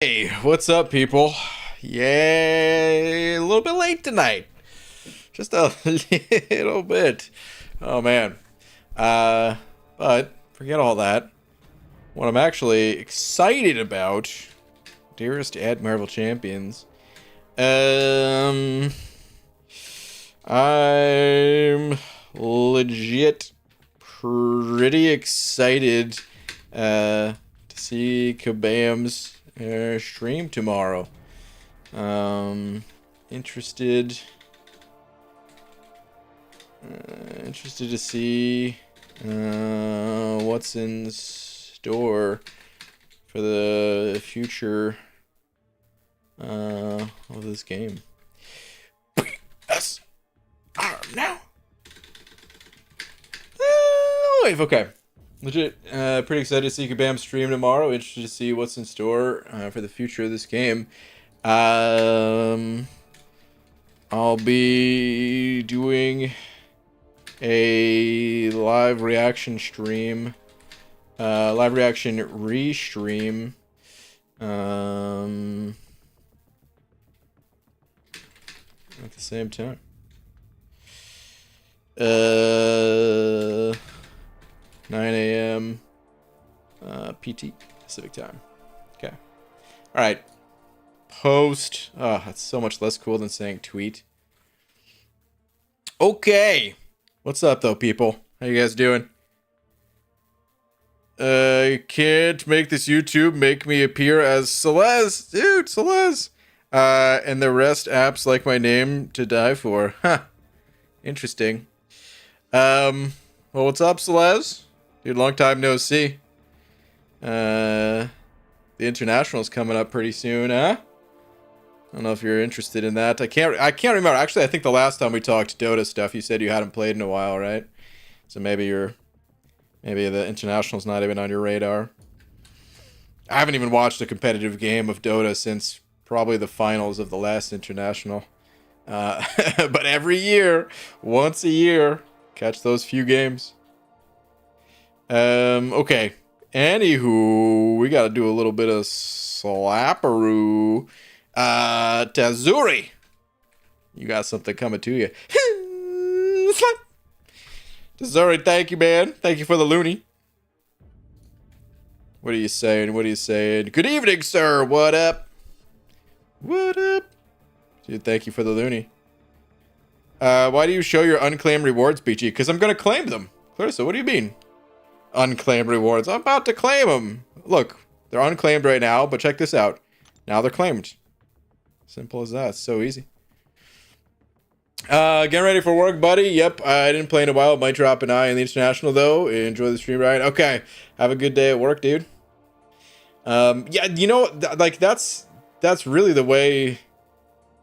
Hey, what's up, people? Yay, a little bit late tonight. Just a little bit. Oh, man. But forget all that. What I'm actually excited about, dearest Admirable Champions, I'm legit pretty excited, to see Kabam's stream tomorrow. Interested to see what's in store for the future of this game. Yes. Now. Wave. Okay. Legit, pretty excited to see Kabam stream tomorrow. Interested to see what's in store for the future of this game. I'll be doing a live reaction stream, live reaction restream. At the same time. 9 a.m. PT Pacific time. Okay. All right. Post. Oh, that's so much less cool than saying tweet. Okay. What's up, though, people? How you guys doing? You can't make this YouTube make me appear as Celeste. Dude, Celeste. And the rest apps like my name to die for. Huh. Interesting. Well, what's up, Celeste? Dude, long time no see. The International's coming up pretty soon, huh? I don't know if you're interested in that. I can't remember. Actually, I think the last time we talked Dota stuff, you said you hadn't played in a while, right? So maybe the International's not even on your radar. I haven't even watched a competitive game of Dota since probably the finals of the last International. But every year, once a year, catch those few games. Okay. Anywho, we gotta do a little bit of slapperoo. Tazuri, you got something coming to you. Tazuri, thank you, man. Thank you for the loony. What are you saying? What are you saying? Good evening, sir. What up? What up? Dude, thank you for the loony. Why do you show your unclaimed rewards, BG? Because I'm gonna claim them. Clarissa, what do you mean? Unclaimed rewards. I'm about to claim them. Look, they're unclaimed right now, but check this out. Now they're claimed. Simple as that. It's so easy. Getting ready for work, buddy. Yep, I didn't play in a while. Might drop an eye in the International, though. Enjoy the stream, right? Okay. Have a good day at work, dude. Yeah, you know, like, that's really the way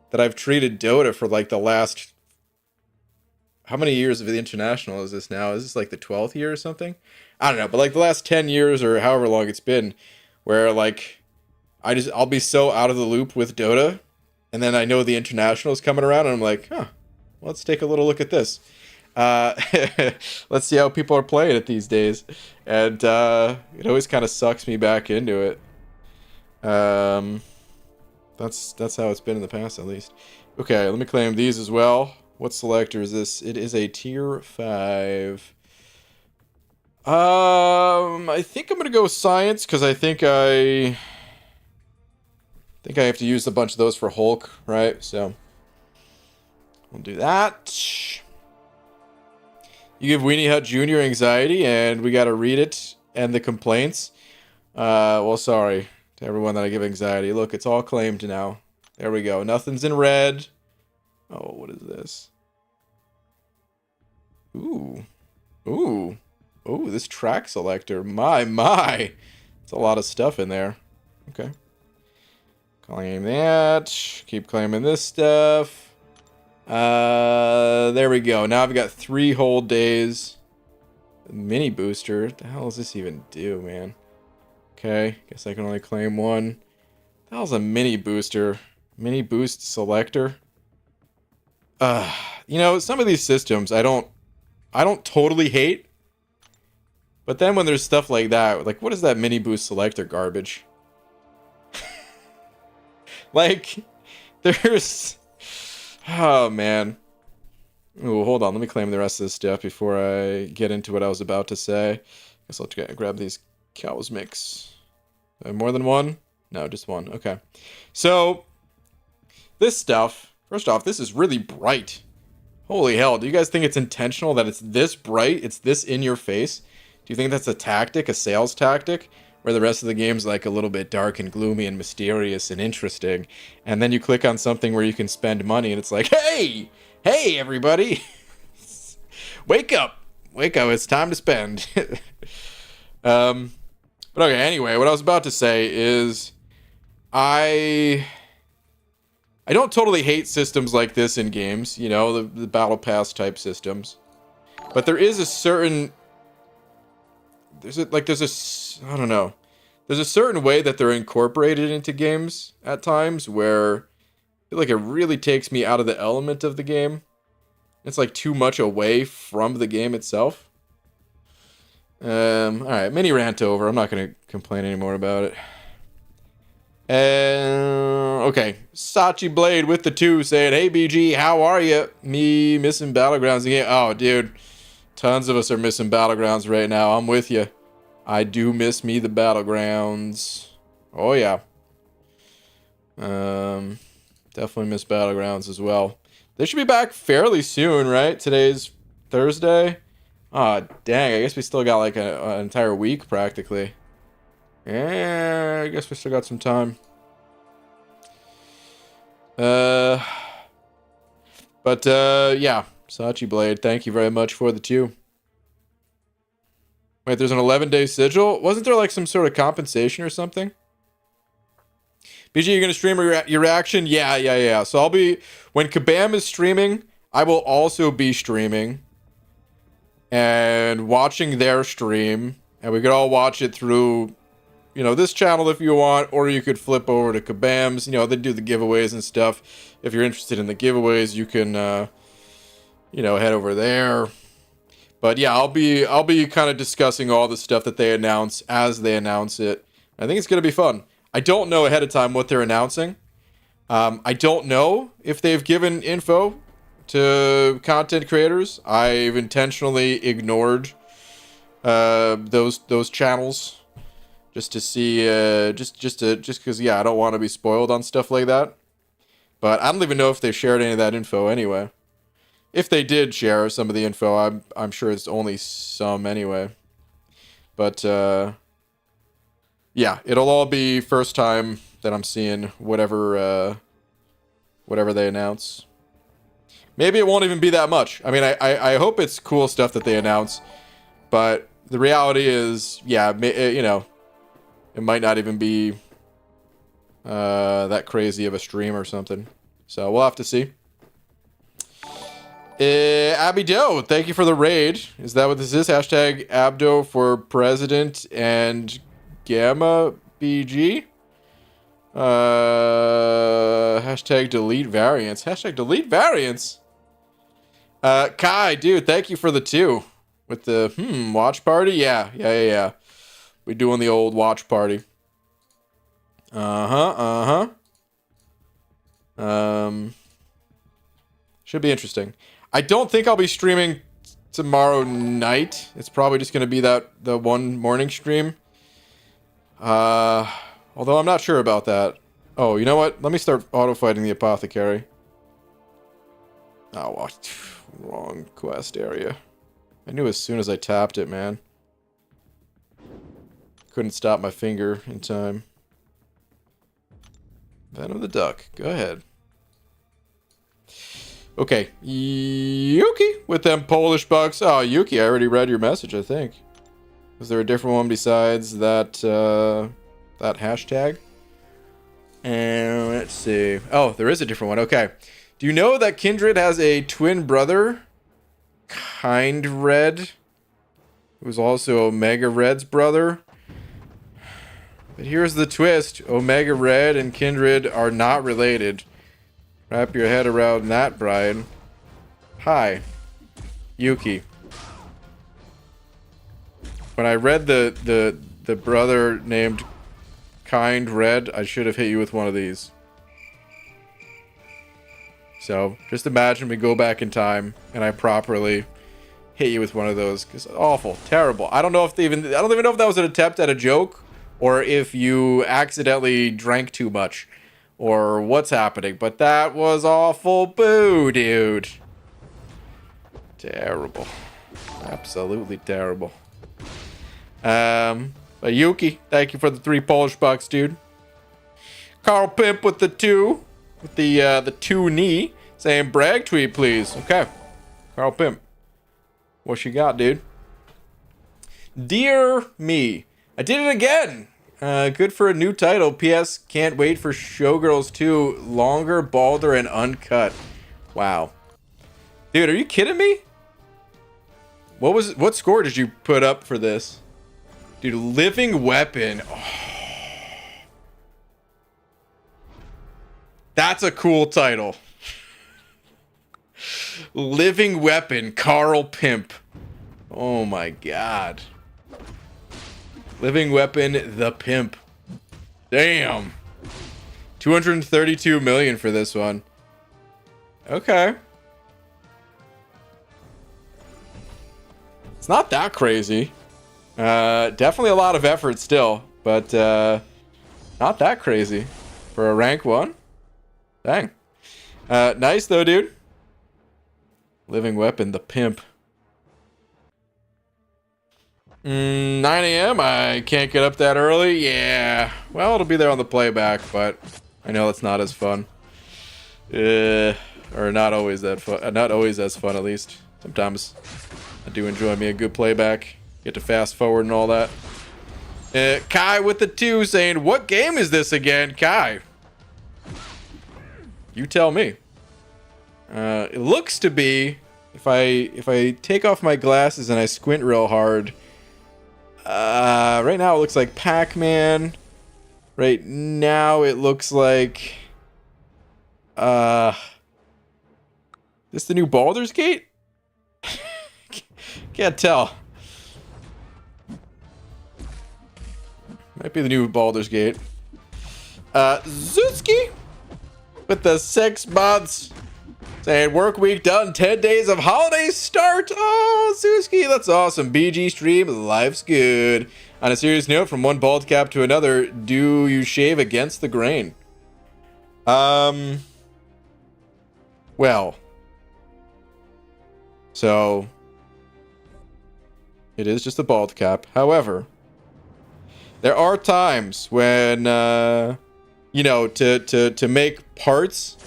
that I've treated Dota for, like, the last... How many years of the International is this now? Is this, like, the 12th year or something? I don't know, but, like, the last 10 years or however long it's been, where, like... I'll be so out of the loop with Dota, and then I know the International's coming around, and I'm like, huh, let's take a little look at this. Let's see how people are playing it these days. And it always kind of sucks me back into it. That's how it's been in the past, at least. Okay, let me claim these as well. What selector is this? It is a tier 5. I think I'm gonna go with science, because I think I have to use a bunch of those for Hulk, right? So we'll do that. You give Weenie Hut Jr. anxiety, and we gotta read it and the complaints. Well, sorry to everyone that I give anxiety. Look, it's all claimed now. There we go. Nothing's in red. Oh, what is this? Ooh. Ooh. Ooh, this track selector. My. It's a lot of stuff in there. Okay. Claim that. Keep claiming this stuff. There we go. Now I've got 3 whole days. Mini booster. What the hell does this even do, man? Okay. Guess I can only claim 1. What the hell's a mini booster? Mini boost selector? You know, some of these systems I don't totally hate. But then when there's stuff like that, like, what is that mini boost selector garbage? Like, there's... Oh, man. Ooh, hold on. Let me claim the rest of this stuff before I get into what I was about to say. Guess I'll grab these cows mix. More than one? No, just one. Okay. So, this stuff... First off, this is really bright. Holy hell. Do you guys think it's intentional that it's this bright? It's this in your face? Do you think that's a tactic? A sales tactic? Where the rest of the game's like a little bit dark and gloomy and mysterious and interesting. And then you click on something where you can spend money and it's like, hey! Hey, everybody! Wake up! Wake up, it's time to spend. But okay, anyway, what I was about to say is... I don't totally hate systems like this in games, you know, the Battle Pass type systems. But there is a certain... I don't know. There's a certain way that they're incorporated into games at times where I feel like it really takes me out of the element of the game. It's like too much away from the game itself. Alright, mini rant over. I'm not going to complain anymore about it. Okay. Sachi Blade with the 2 saying, hey BG, how are you? Me missing Battlegrounds again. Oh, dude. Tons of us are missing Battlegrounds right now. I'm with you. I do miss me the Battlegrounds. Oh, yeah. Definitely miss Battlegrounds as well. They should be back fairly soon, right? Today's Thursday. Oh, dang. I guess we still got like an entire week practically. Yeah, I guess we still got some time. Yeah. Sachi Blade, thank you very much for the 2. Wait, there's an 11-day sigil? Wasn't there like some sort of compensation or something? BG, you're going to stream your reaction? Yeah. So I'll be... When Kabam is streaming, I will also be streaming. And watching their stream. And we could all watch it through, you know, this channel if you want. Or you could flip over to Kabam's. You know, they do the giveaways and stuff. If you're interested in the giveaways, you can, you know, head over there. But yeah, I'll be kind of discussing all the stuff that they announce as they announce it. I think it's going to be fun. I don't know ahead of time what they're announcing. I don't know if they've given info to content creators. I've intentionally ignored those channels just to see just because yeah, I don't want to be spoiled on stuff like that. But I don't even know if they've shared any of that info anyway. If they did share some of the info, I'm sure it's only some anyway. But yeah, it'll all be first time that I'm seeing whatever they announce. Maybe it won't even be that much. I mean, I hope it's cool stuff that they announce, but the reality is, yeah, you know, it might not even be that crazy of a stream or something. So we'll have to see. Abby Doe, thank you for the raid. Is that what this is? Hashtag Abdo for president and Gamma BG. Hashtag delete variants. Hashtag delete variants. Kai, dude, thank you for the 2. With the, watch party? Yeah. We doing the old watch party. Should be interesting. I don't think I'll be streaming tomorrow night. It's probably just going to be the one morning stream. Although I'm not sure about that. Oh, you know what? Let me start auto-fighting the apothecary. Oh, what? Wrong quest area. I knew as soon as I tapped it, man. Couldn't stop my finger in time. Venom the Duck. Go ahead. Okay. Yuki with them Polish bucks. Oh, Yuki, I already read your message, I think. Was there a different one besides that, that hashtag? And let's see. Oh, there is a different one. Okay. Do you know that Kindred has a twin brother? Kind Red. Who's also Omega Red's brother. But here's the twist. Omega Red and Kindred are not related. Wrap your head around that, Brian. Hi. Yuki. When I read the brother named Kind Red, I should have hit you with one of these. So just imagine we go back in time and I properly hit you with one of those. Cause awful, terrible. I don't even know if that was an attempt at a joke or if you accidentally drank too much or what's happening. But that was awful. Boo, dude. Terrible. Absolutely terrible. But Yuki, thank you for the 3 Polish bucks, dude. Carl Pimp with the 2. With the 2 knee. Saying brag tweet, please. Okay. Carl Pimp. What you got, dude? Dear me. I did it again. Good for a new title. P.S. Can't wait for Showgirls 2. Longer, balder, and uncut. Wow. Dude, are you kidding me? What score did you put up for this? Dude, Living Weapon. Oh. That's a cool title. Living Weapon, Carl Pimp. Oh my god. Living Weapon, the Pimp. Damn. 232 million for this one. Okay. It's not that crazy. Definitely a lot of effort still, but not that crazy for a rank 1. Dang. Nice though, dude. Living Weapon, the Pimp. 9 a.m. I can't get up that early. Yeah. Well, it'll be there on the playback, but I know it's not as fun. Or not always that fun. Not always as fun, at least. Sometimes I do enjoy me a good playback. Get to fast forward and all that. Kai with the 2 saying, what game is this again, Kai? You tell me. It looks to be, if I take off my glasses and I squint real hard, right now it looks like Pac-Man. Right now it looks like, this the new Baldur's Gate? Can't tell. Might be the new Baldur's Gate. Zuski with the 6 months. Saying work week done, 10 days of holiday start. Oh, Zuski, that's awesome. BG stream, life's good. On a serious note, from one bald cap to another, do you shave against the grain? Well. So, it is just a bald cap. However, there are times when, you know, to make parts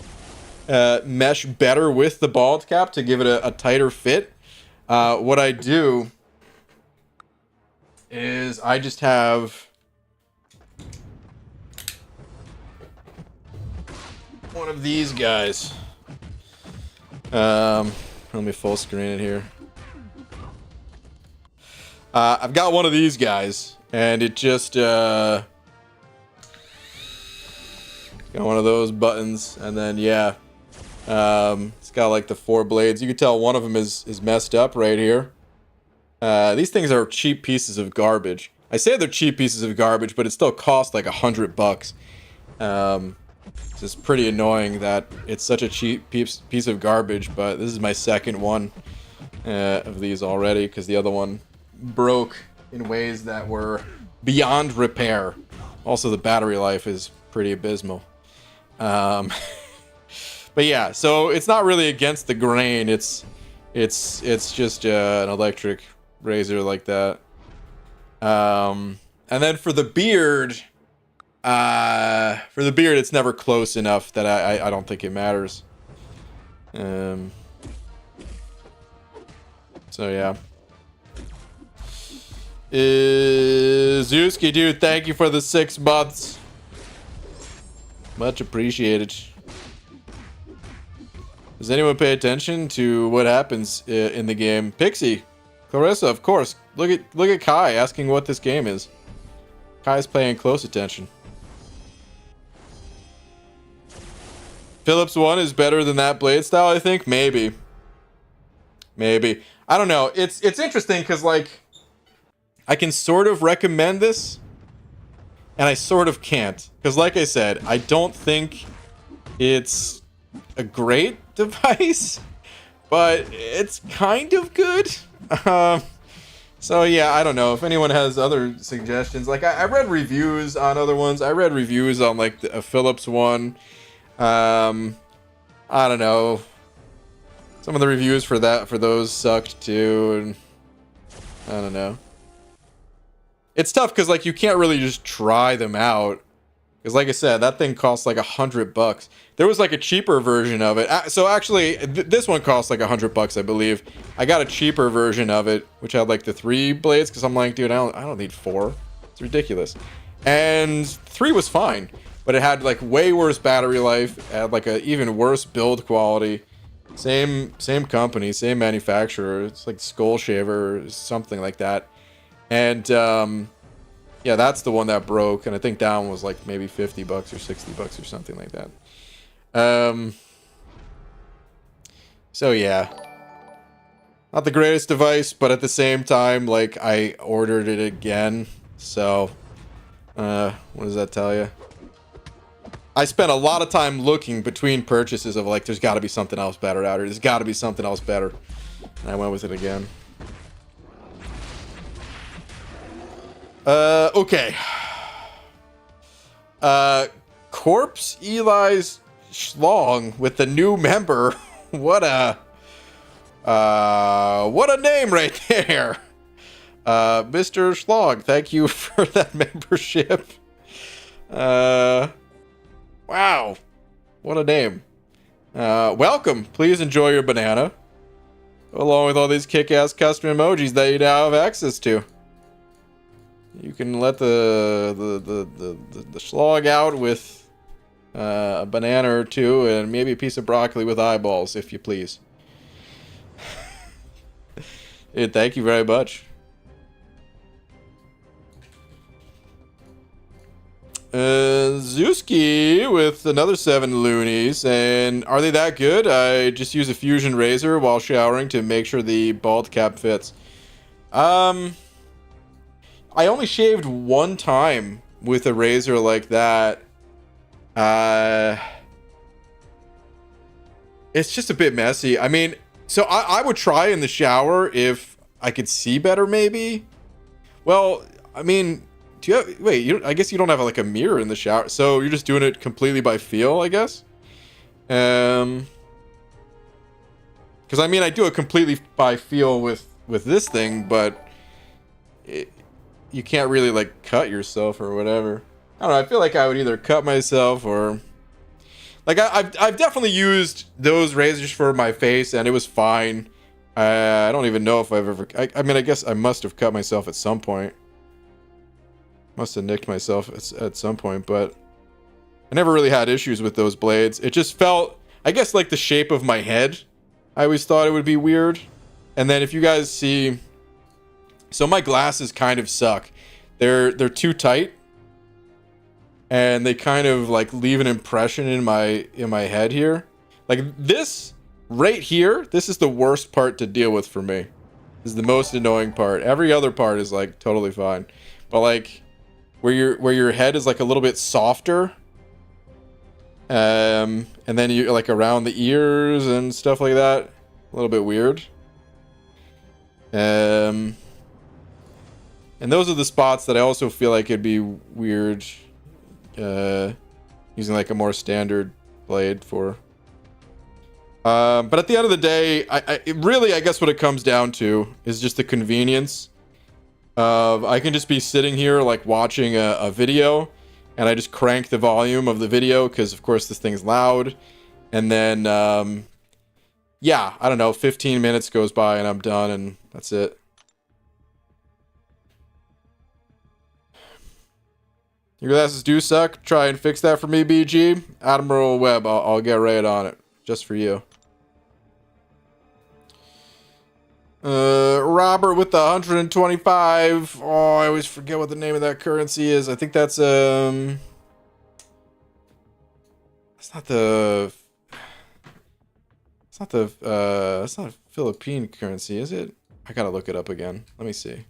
mesh better with the bald cap to give it a tighter fit. What I do is I just have one of these guys. Let me full screen it here. I've got one of these guys, and it just got one of those buttons, and then yeah. It's got like the 4 blades. You can tell one of them is messed up right here. These things are cheap pieces of garbage. I say they're cheap pieces of garbage, but it still costs like $100. It's just pretty annoying that it's such a cheap piece of garbage, but this is my second one of these already because the other one broke in ways that were beyond repair. Also, the battery life is pretty abysmal. But yeah, so it's not really against the grain. It's just an electric razor like that. And then for the beard, it's never close enough that I don't think it matters. So yeah. Zuski, dude, thank you for the 6 months. Much appreciated. Does anyone pay attention to what happens in the game? Pixie, Clarissa, of course. Look at Kai asking what this game is. Kai's paying close attention. Philips 1 is better than that blade style, I think. Maybe. I don't know. It's interesting because like I can sort of recommend this, and I sort of can't because, like I said, I don't think it's a great device, but it's kind of good. So yeah, I don't know if anyone has other suggestions. Like I read reviews on other ones. I read reviews on like a Philips one. I don't know. Some of the reviews for those sucked too, and I don't know. It's tough because like you can't really just try them out. Because like I said, that thing costs like $100. There was like a cheaper version of it. So actually, this one costs like $100, I believe. I got a cheaper version of it, which had like the 3 blades. Because I'm like, dude, I don't need 4. It's ridiculous. And 3 was fine, but it had like way worse battery life. It had like a even worse build quality. Same company, same manufacturer. It's like Skull Shaver or something like that. And yeah, that's the one that broke, and I think that one was like maybe $50 or $60 or something like that. So yeah, not the greatest device, but at the same time, like I ordered it again. So, what does that tell you? I spent a lot of time looking between purchases of like, there's got to be something else better out here. There's got to be something else better, and I went with it again. Okay. Corpse Eli's Schlong with the new member. What a name right there. Mr. Schlong, thank you for that membership. Wow. What a name. Welcome. Please enjoy your banana, along with all these kick-ass custom emojis that you now have access to. You can let the slog out with a banana or two and maybe a piece of broccoli with eyeballs, if you please. Hey, thank you very much. Zewski with another 7 loonies, and are they that good? I just use a fusion razor while showering to make sure the bald cap fits. I only shaved one time with a razor like that. It's just a bit messy. I mean, so I would try in the shower if I could see better, maybe. Well, I mean, do you have, wait, I guess you don't have like a mirror in the shower, so you're just doing it completely by feel, I guess. Because I mean, I do it completely by feel with this thing, but you can't really like cut yourself or whatever. I don't know. I feel like I would either cut myself or like I've definitely used those razors for my face and it was fine. I don't even know if I've ever. I mean, I guess I must have cut myself at some point. Must have nicked myself at some point, but I never really had issues with those blades. It just felt, I guess, like the shape of my head. I always thought it would be weird. And then if you guys see. So my glasses kind of suck. They're too tight, and they kind of like leave an impression in my head here. Like this right here, this is the worst part to deal with for me. This is the most annoying part. Every other part is like totally fine, but like where your head is like a little bit softer, and then you like around the ears and stuff like that, a little bit weird. And those are the spots that I also feel like it'd be weird using like a more standard blade for. But at the end of the day, I guess what it comes down to is just the convenience of I can just be sitting here like watching a video, and I just crank the volume of the video because of course this thing's loud, and then yeah, I don't know, 15 minutes goes by and I'm done, and that's it. Your glasses do suck. Try and fix that for me, BG. Admiral Webb, I'll get right on it. Just for you. Robert with the 125. Oh, I always forget what the name of that currency is. I think that's that's not a Philippine currency, is it? I gotta look it up again. Let me see.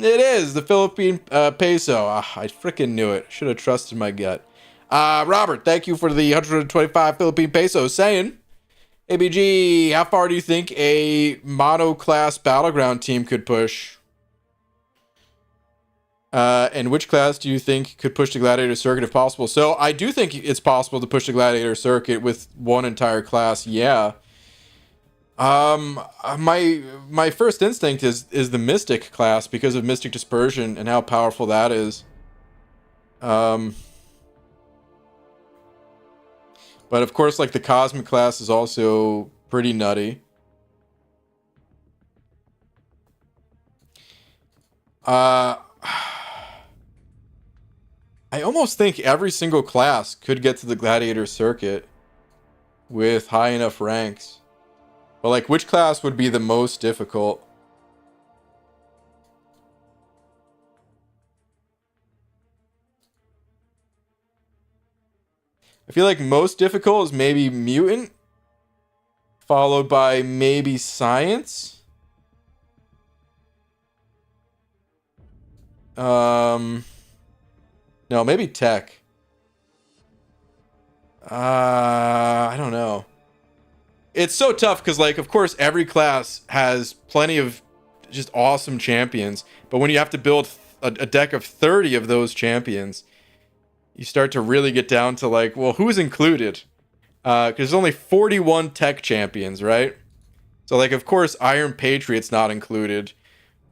It is the Philippine peso. I freaking knew it. Should have trusted my gut. Robert, thank you for the 125 Philippine pesos. Saying, ABG, how far do you think a mono-class battleground team could push? And which class do you think could push the Gladiator Circuit if possible? So I do think it's possible to push the Gladiator Circuit with one entire class. Yeah. My first instinct is the Mystic class because of Mystic Dispersion and how powerful that is. But of course, like the Cosmic class is also pretty nutty. I almost think every single class could get to the Gladiator Circuit with high enough ranks. But like, which class would be the most difficult? I feel like most difficult is maybe Mutant, followed by maybe Science. No, maybe Tech. I don't know. It's so tough because, like, of course, every class has plenty of just awesome champions. But when you have to build a deck of 30 of those champions, you start to really get down to, like, well, who's included? Because there's only 41 tech champions, right? So, like, of course, Iron Patriot's not included.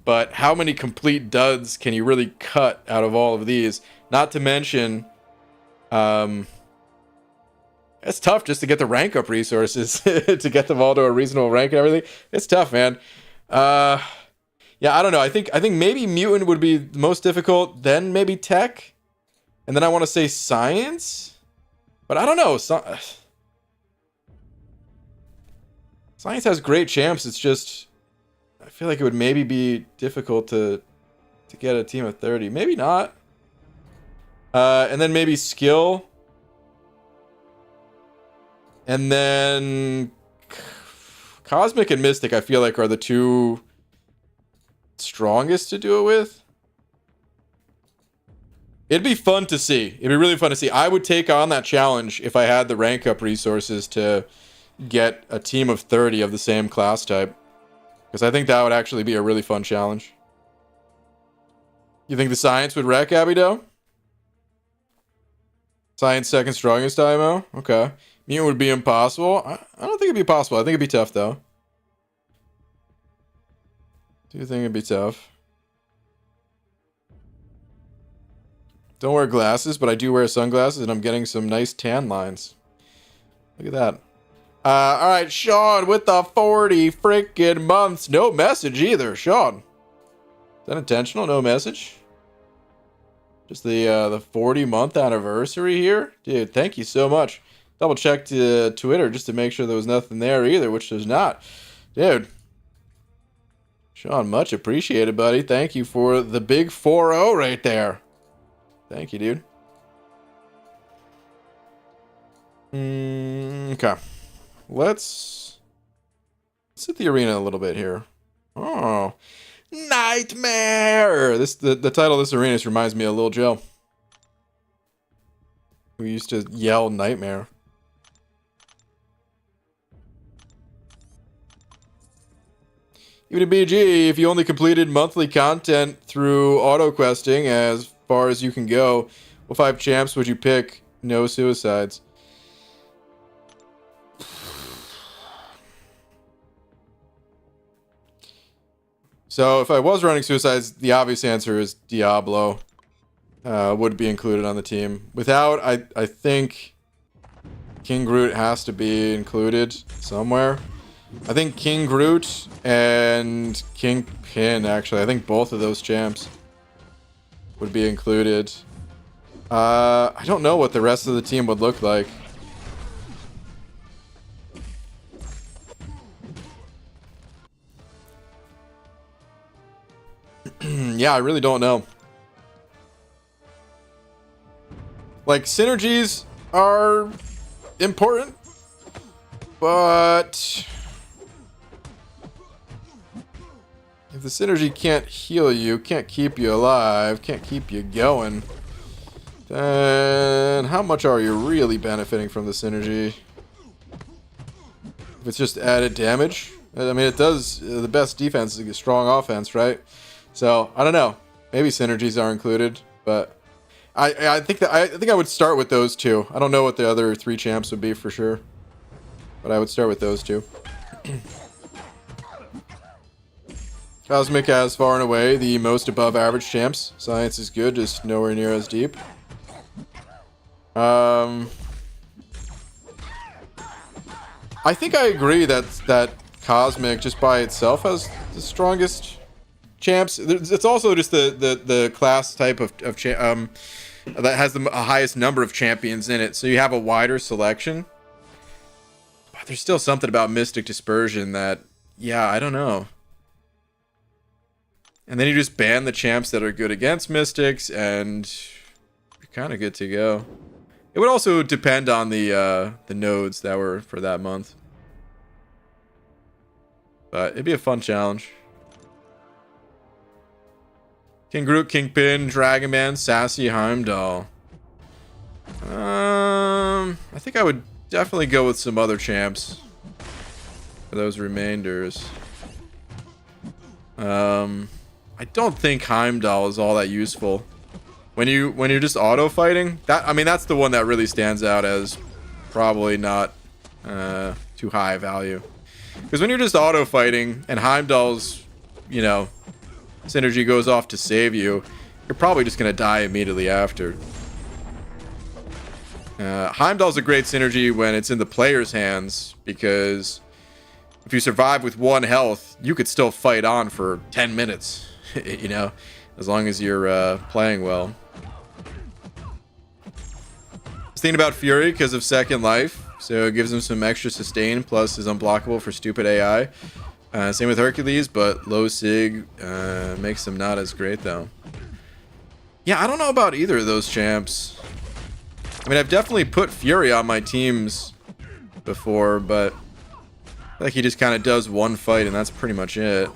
But how many complete duds can you really cut out of all of these? Not to mention, it's tough just to get the rank up resources to get them all to a reasonable rank and everything. It's tough, man. Yeah, I don't know. I think maybe Mutant would be the most difficult, then maybe Tech, and then I want to say Science, but I don't know. Science has great champs. It's just I feel like it would maybe be difficult to get a team of 30. Maybe not. And then maybe Skill. And then Cosmic and Mystic, I feel like, are the two strongest to do it with. It'd be fun to see. It'd be really fun to see. I would take on that challenge if I had the rank up resources to get a team of 30 of the same class type. Because I think that would actually be a really fun challenge. You think the Science would wreck Abido? Science second strongest IMO? Okay. Mutant would be impossible. I don't think it'd be possible. I think it'd be tough, though. Do you think it'd be tough? Don't wear glasses, but I do wear sunglasses, and I'm getting some nice tan lines. Look at that. Alright, Sean with the 40 freaking months. No message either, Sean. Is that intentional? No message? Just the 40-month anniversary here? Dude, thank you so much. Double checked Twitter just to make sure there was nothing there either, which there's not. Dude. Sean, much appreciated, buddy. Thank you for the big 4-0 right there. Thank you, dude. Okay. Let's hit the arena a little bit here. Oh. Nightmare! The title of this arena just reminds me of Lil Joe. We used to yell Nightmare. Even in BG, if you only completed monthly content through auto questing as far as you can go, what 5 champs would you pick? No suicides. So if I was running suicides, the obvious answer is Diablo. Would be included on the team. Without, I think King Groot has to be included somewhere. I think King Groot and King Pin, actually. I think both of those champs would be included. I don't know what the rest of the team would look like. Yeah, I really don't know. Like, synergies are important, but If the synergy can't heal you, can't keep you alive, can't keep you going, then how much are you really benefiting from the synergy? If it's just added damage, I mean, it does. The best defense is a strong offense, right? So I don't know. Maybe synergies are included, but I think I would start with those two. I don't know what the other 3 champs would be for sure, but I would start with those two. Cosmic has far and away the most above average champs. Science is good, just nowhere near as deep. I think I agree that Cosmic just by itself has the strongest champs. It's also just the class type of that has the highest number of champions in it, so you have a wider selection. But there's still something about Mystic Dispersion that, yeah, I don't know. And then you just ban the champs that are good against Mystics, and you're kind of good to go. It would also depend on the nodes that were for that month. But it'd be a fun challenge. King Groot, Kingpin, Dragon Man, Sassy, Heimdall. I think I would definitely go with some other champs for those remainders. I don't think Heimdall is all that useful. When you're just auto fighting, that's the one that really stands out as probably not too high value. Because when you're just auto fighting and Heimdall's, synergy goes off to save you, you're probably just gonna die immediately after. Heimdall's a great synergy when it's in the player's hands, because if you survive with 1 health, you could still fight on for 10 minutes, as long as you're playing well. I was thinking about Fury because of Second Life, so it gives him some extra sustain, plus is unblockable for stupid AI. Same with Hercules, but low sig makes him not as great, though. Yeah, I don't know about either of those champs. I mean, I've definitely put Fury on my teams before, but I think he just kind of does one fight, and that's pretty much it.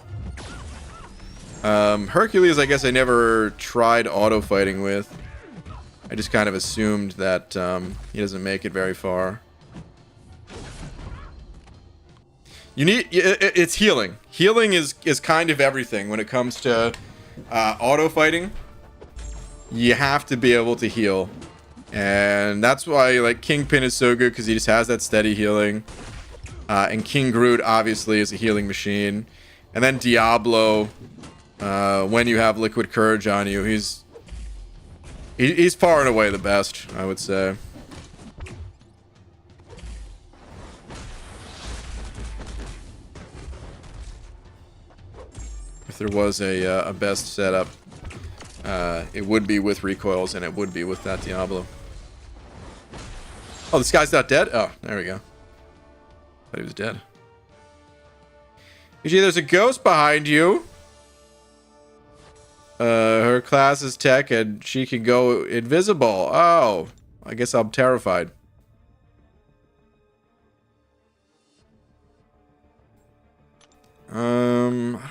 Hercules, I guess I never tried auto fighting with. I just kind of assumed that he doesn't make it very far. It's healing. Healing is kind of everything when it comes to auto fighting. You have to be able to heal, and that's why Kingpin is so good, because he just has that steady healing. And King Groot obviously is a healing machine, and then Diablo, when you have Liquid Courage on you, he's far and away the best, I would say. If there was a best setup, it would be with recoils, and it would be with that Diablo. Oh, this guy's not dead? Oh, there we go. Thought he was dead. UG, there's a ghost behind you. Her class is tech, and she can go invisible. Oh, I guess I'm terrified. I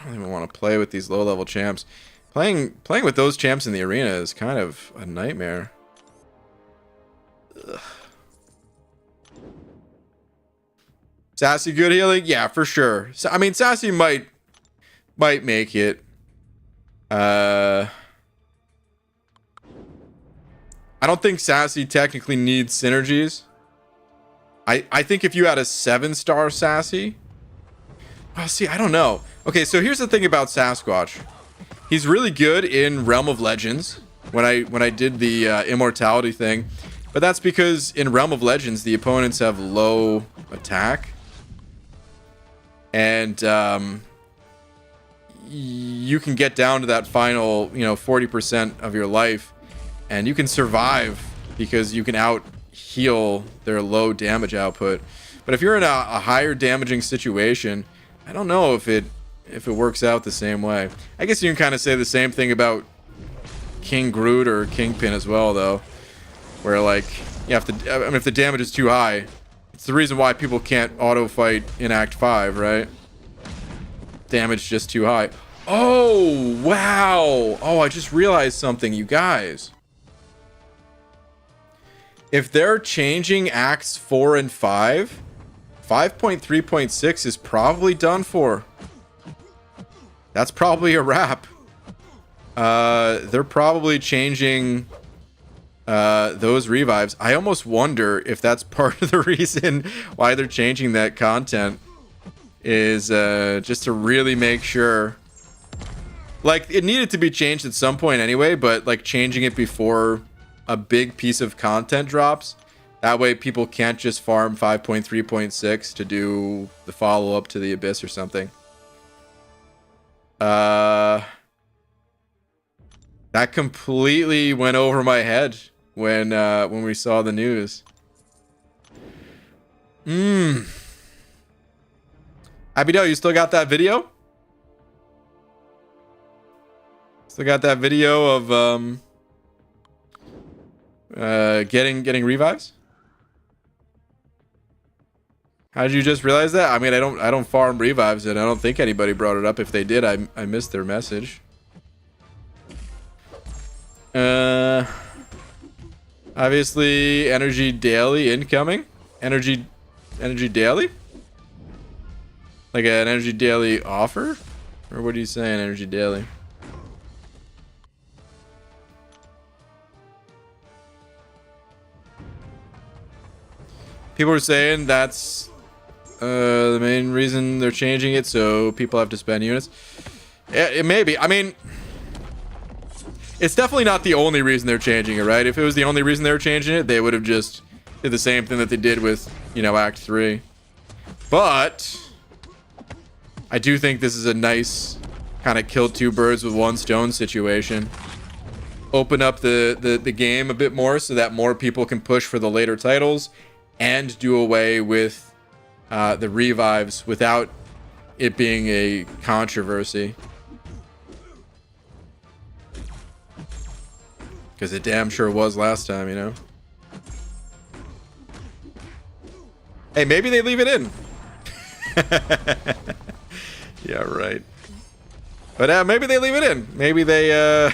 don't even want to play with these low-level champs. Playing with those champs in the arena is kind of a nightmare. Ugh. Sassy good healing? Yeah, for sure. So, I mean, Sassy might make it. I don't think Sassy technically needs synergies. I think if you had a 7-star Sassy... Well, see, I don't know. Okay, so here's the thing about Sasquatch. He's really good in Realm of Legends, when I did the immortality thing. But that's because in Realm of Legends, the opponents have low attack. And you can get down to that final, 40% of your life, and you can survive because you can out heal their low damage output. But if you're in a higher damaging situation, I don't know if it works out the same way. I guess you can kind of say the same thing about King Groot or Kingpin as well, though, where you have to. I mean, if the damage is too high, it's the reason why people can't auto fight in Act 5, right? Damage just too high. Oh, wow. Oh, I just realized something, you guys. If they're changing acts 4 and 5, 5.3.6 is probably done for. That's probably a wrap. They're probably changing those revives. I almost wonder if that's part of the reason why they're changing that content is just to really make sure. Like, it needed to be changed at some point anyway, but like changing it before a big piece of content drops. That way people can't just farm 5.3.6 to do the follow-up to the Abyss or something. That completely went over my head when we saw the news. Abido, you still got that video? Still got that video of getting revives? How did you just realize that? I mean, I don't farm revives, and I don't think anybody brought it up. If they did, I missed their message. Obviously, energy daily incoming. Energy daily? Like an energy daily offer? Or what are you saying, energy daily? People are saying that's the main reason they're changing it, so people have to spend units. It may be. I mean, it's definitely not the only reason they're changing it, right? If it was the only reason they were changing it, they would have just did the same thing that they did with, you know, Act 3. But I do think this is a nice kind of kill two birds with one stone situation. Open up the game a bit more so that more people can push for the later titles and do away with the revives without it being a controversy. Because it damn sure was last time, you know? Hey, maybe they leave it in. Yeah, right. But maybe they leave it in. Maybe they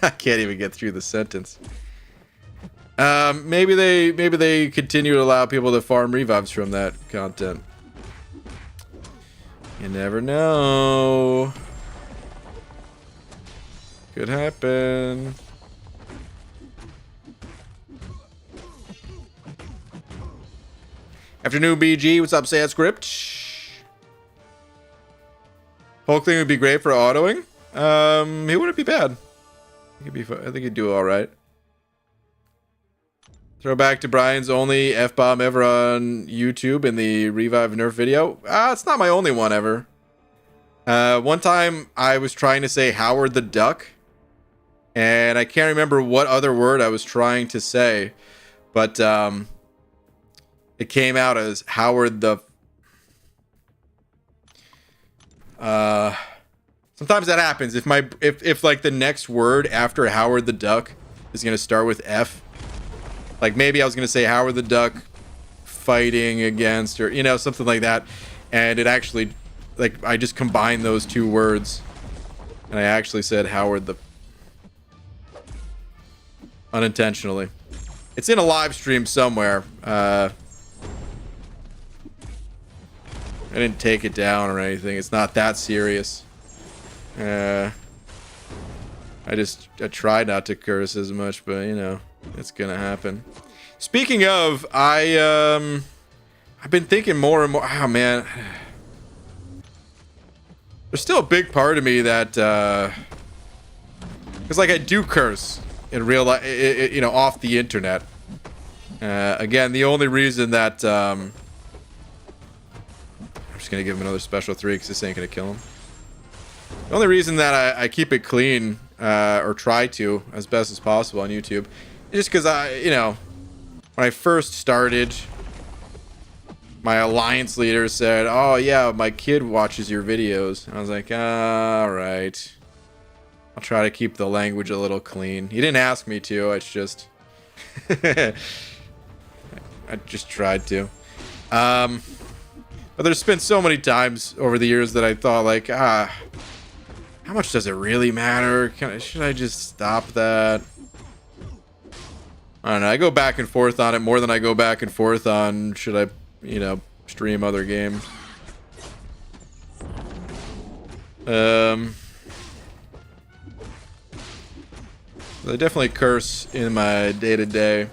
I can't even get through the sentence. Maybe they continue to allow people to farm revives from that content. You never know. Could happen. Afternoon, BG. What's up, Sanskrit? Hulkling would be great for autoing. He wouldn't be bad. He could be fun. I think he'd do all right. Throwback to Brian's only F-bomb ever on YouTube in the Revive Nerf video. It's not my only one ever. One time I was trying to say Howard the Duck, and I can't remember what other word I was trying to say, but it came out as Howard the... Sometimes that happens. If like the next word after Howard the Duck is gonna start with F, like maybe I was gonna say Howard the Duck fighting against, or you know, something like that, and it actually, like, I just combined those two words, and I actually said Howard the... unintentionally. It's in a live stream somewhere. I didn't take it down or anything. It's not that serious. I try not to curse as much, but you know, it's gonna happen. Speaking of, I've been thinking more and more. Oh man, there's still a big part of me that, because like I do curse in real life, you know, off the internet. Again, the only reason that I'm just gonna give him another special 3 because this ain't gonna kill him. The only reason that I keep it clean, or try to as best as possible on YouTube, is just because you know, when I first started, my alliance leader said, "Oh yeah, my kid watches your videos." And I was like, "All right, I'll try to keep the language a little clean." He didn't ask me to. It's just, I just tried to. But there's been so many times over the years that I thought like, How much does it really matter? Should I just stop that? I don't know. I go back and forth on it more than I go back and forth on should I, stream other games. I definitely curse in my day-to-day.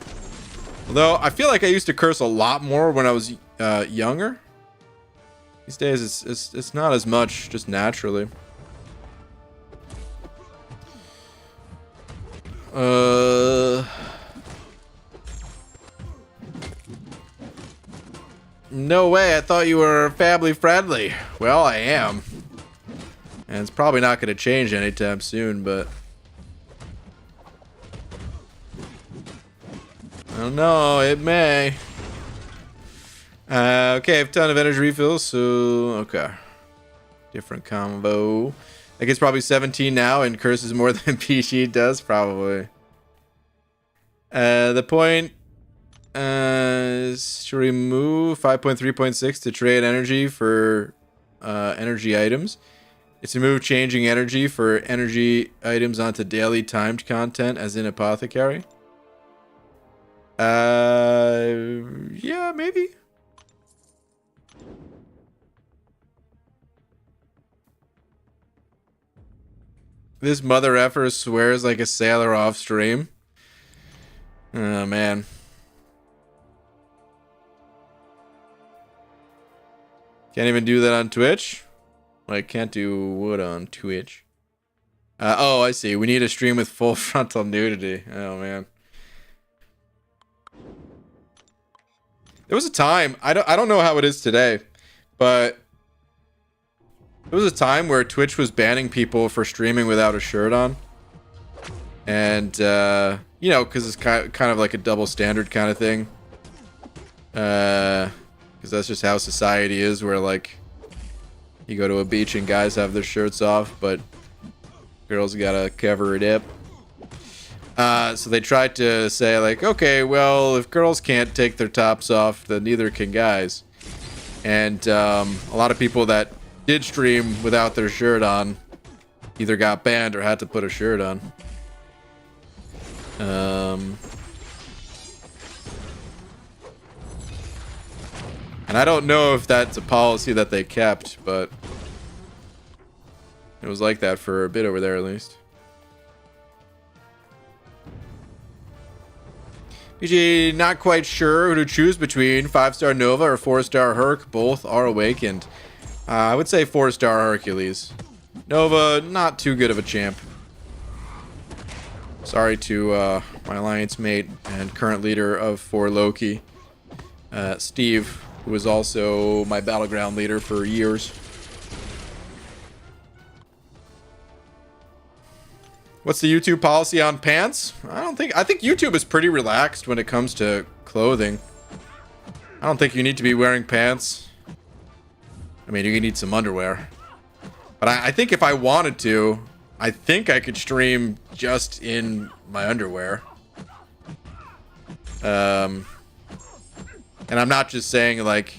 Although I feel like I used to curse a lot more when I was younger. These days it's not as much, just naturally. No way, I thought you were family friendly. Well, I am. And it's probably not going to change anytime soon, but I don't know, it may. Okay, I have a ton of energy refills, so okay. Different combo. I guess probably 17 now and curses more than PG does, probably. The point is to remove 5.3.6 to trade energy for energy items. It's to move changing energy for energy items onto daily timed content, as in Apothecary. Yeah, maybe. This mother effer swears like a sailor off stream. Oh, man. Can't even do that on Twitch? Like, can't do what on Twitch? Oh, I see. We need a stream with full frontal nudity. Oh, man. There was a time, I don't know how it is today, but there was a time where Twitch was banning people for streaming without a shirt on. And, because it's kind of like a double standard kind of thing. Because that's just how society is, where, like, you go to a beach and guys have their shirts off, but girls gotta cover it up. So they tried to say, like, okay, well, if girls can't take their tops off, then neither can guys. And a lot of people that did stream without their shirt on either got banned or had to put a shirt on. And I don't know if that's a policy that they kept, but it was like that for a bit over there, at least. PG, not quite sure who to choose between 5-star Nova or 4-star Herc. Both are awakened. I would say 4-star Hercules. Nova, not too good of a champ. Sorry to my alliance mate and current leader of 4 Loki, Steve, who was also my battleground leader for years. What's the YouTube policy on pants? I think YouTube is pretty relaxed when it comes to clothing. I don't think you need to be wearing pants. I mean, you need some underwear. But I think if I wanted to, I think I could stream just in my underwear. And I'm not just saying, like,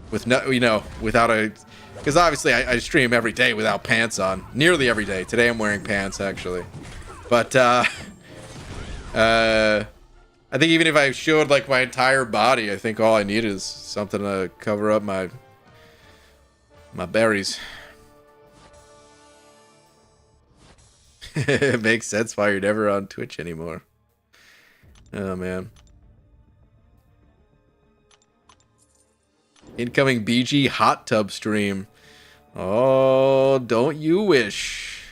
with no, without a... Because obviously I stream every day without pants on. Nearly every day. Today I'm wearing pants, actually. But, I think even if I showed, like, my entire body, I think all I need is something to cover up my berries. It makes sense why you're never on Twitch anymore. Oh, man. Incoming BG hot tub stream. Oh, don't you wish.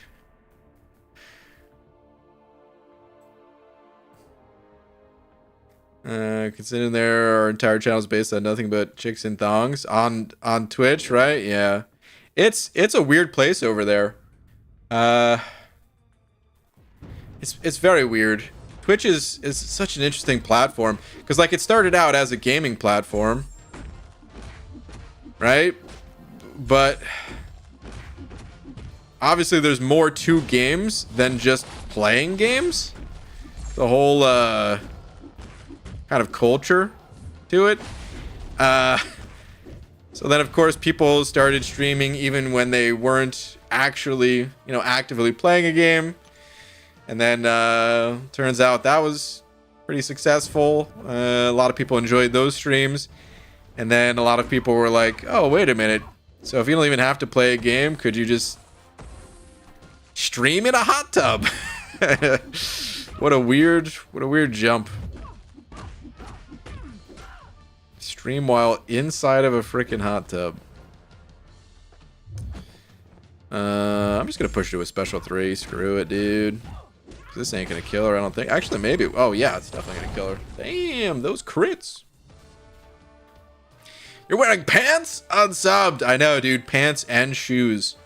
Considering our entire channel is based on nothing but chicks and thongs on Twitch, right? Yeah. It's a weird place over there. It's very weird. Twitch is such an interesting platform because, like, it started out as a gaming platform. Right? But obviously there's more to games than just playing games. The whole kind of culture to it. So then, of course, people started streaming even when they weren't actually, you know, actively playing a game. And then turns out that was pretty successful. A lot of people enjoyed those streams. And then a lot of people were like, oh, wait a minute. So if you don't even have to play a game, could you just stream in a hot tub? What a weird jump. Stream while inside of a freaking hot tub. I'm just gonna push to a special 3. Screw it, dude. This ain't gonna kill her, I don't think. Actually, maybe. Oh yeah, it's definitely gonna kill her. Damn, those crits. You're wearing pants? Unsubbed. I know, dude. Pants and shoes.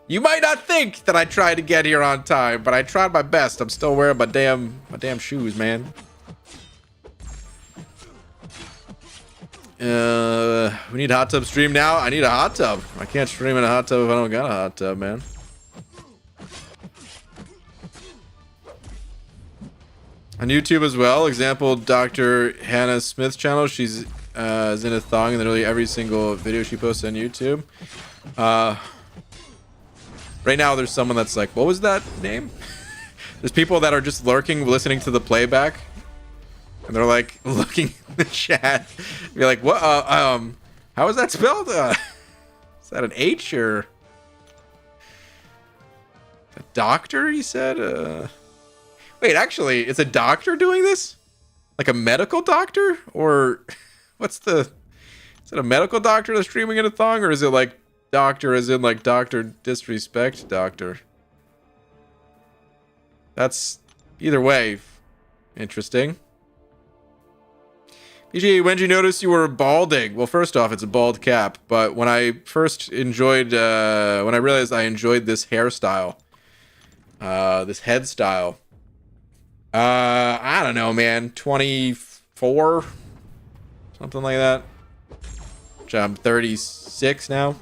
You might not think that I tried to get here on time, but I tried my best. I'm still wearing my damn shoes, man. We need hot tub stream now. I need a hot tub. I can't stream in a hot tub if I don't got a hot tub, man. On YouTube as well. Example, Dr. Hannah Smith's channel. She's is in a thong in literally every single video she posts on YouTube. Right now, there's someone that's like, what was that name? There's people that are just lurking, listening to the playback. And they're like, looking in the chat. Be like, what? How is that spelled? Is that an H or a doctor? He said. Wait, actually, is a doctor doing this? Like a medical doctor, or what's the? Is it a medical doctor that's streaming in a thong, or is it like doctor as in like Doctor Disrespect Doctor? That's either way interesting. PG, when did you notice you were balding? Well, first off, it's a bald cap. But when I first enjoyed, when I realized I enjoyed this hairstyle, this head style, I don't know, man, 24, something like that. Which I'm 36 now.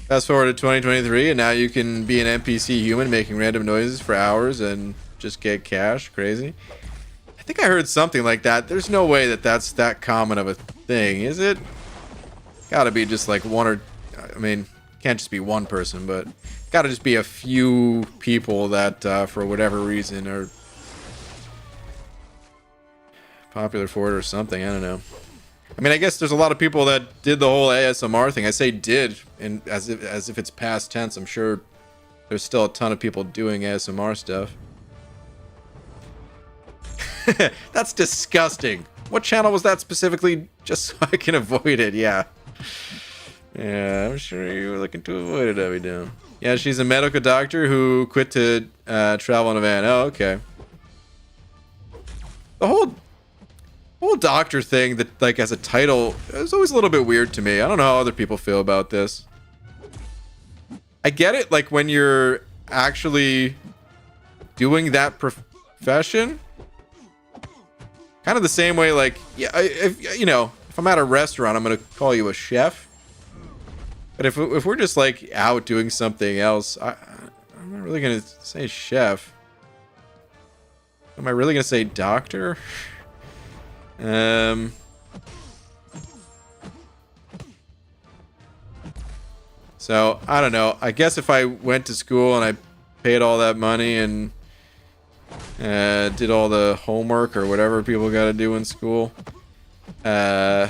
Fast forward to 2023, and now you can be an NPC human making random noises for hours and just get cash. Crazy. I think I heard something like that. There's no way that that's that common of a thing, is it? Gotta be just like one or... I mean, can't just be one person, but gotta just be a few people that, for whatever reason, are popular for it or something. I don't know. I mean, I guess there's a lot of people that did the whole ASMR thing. I say did, and as if it's past tense. I'm sure there's still a ton of people doing ASMR stuff. That's disgusting. What channel was that specifically? Just so I can avoid it. Yeah. Yeah, I'm sure you were looking to avoid it every day. Yeah, she's a medical doctor who quit to travel in a van. Oh, okay. The whole doctor thing that like as a title is always a little bit weird to me. I don't know how other people feel about this. I get it, like when you're actually doing that profession, kind of the same way. Like, yeah, if you know, if I'm at a restaurant, I'm gonna call you a chef. But if we're just like out doing something else, I'm not really gonna say chef. Am I really gonna say doctor? So I don't know. I guess if I went to school and I paid all that money and did all the homework or whatever people got to do in school, I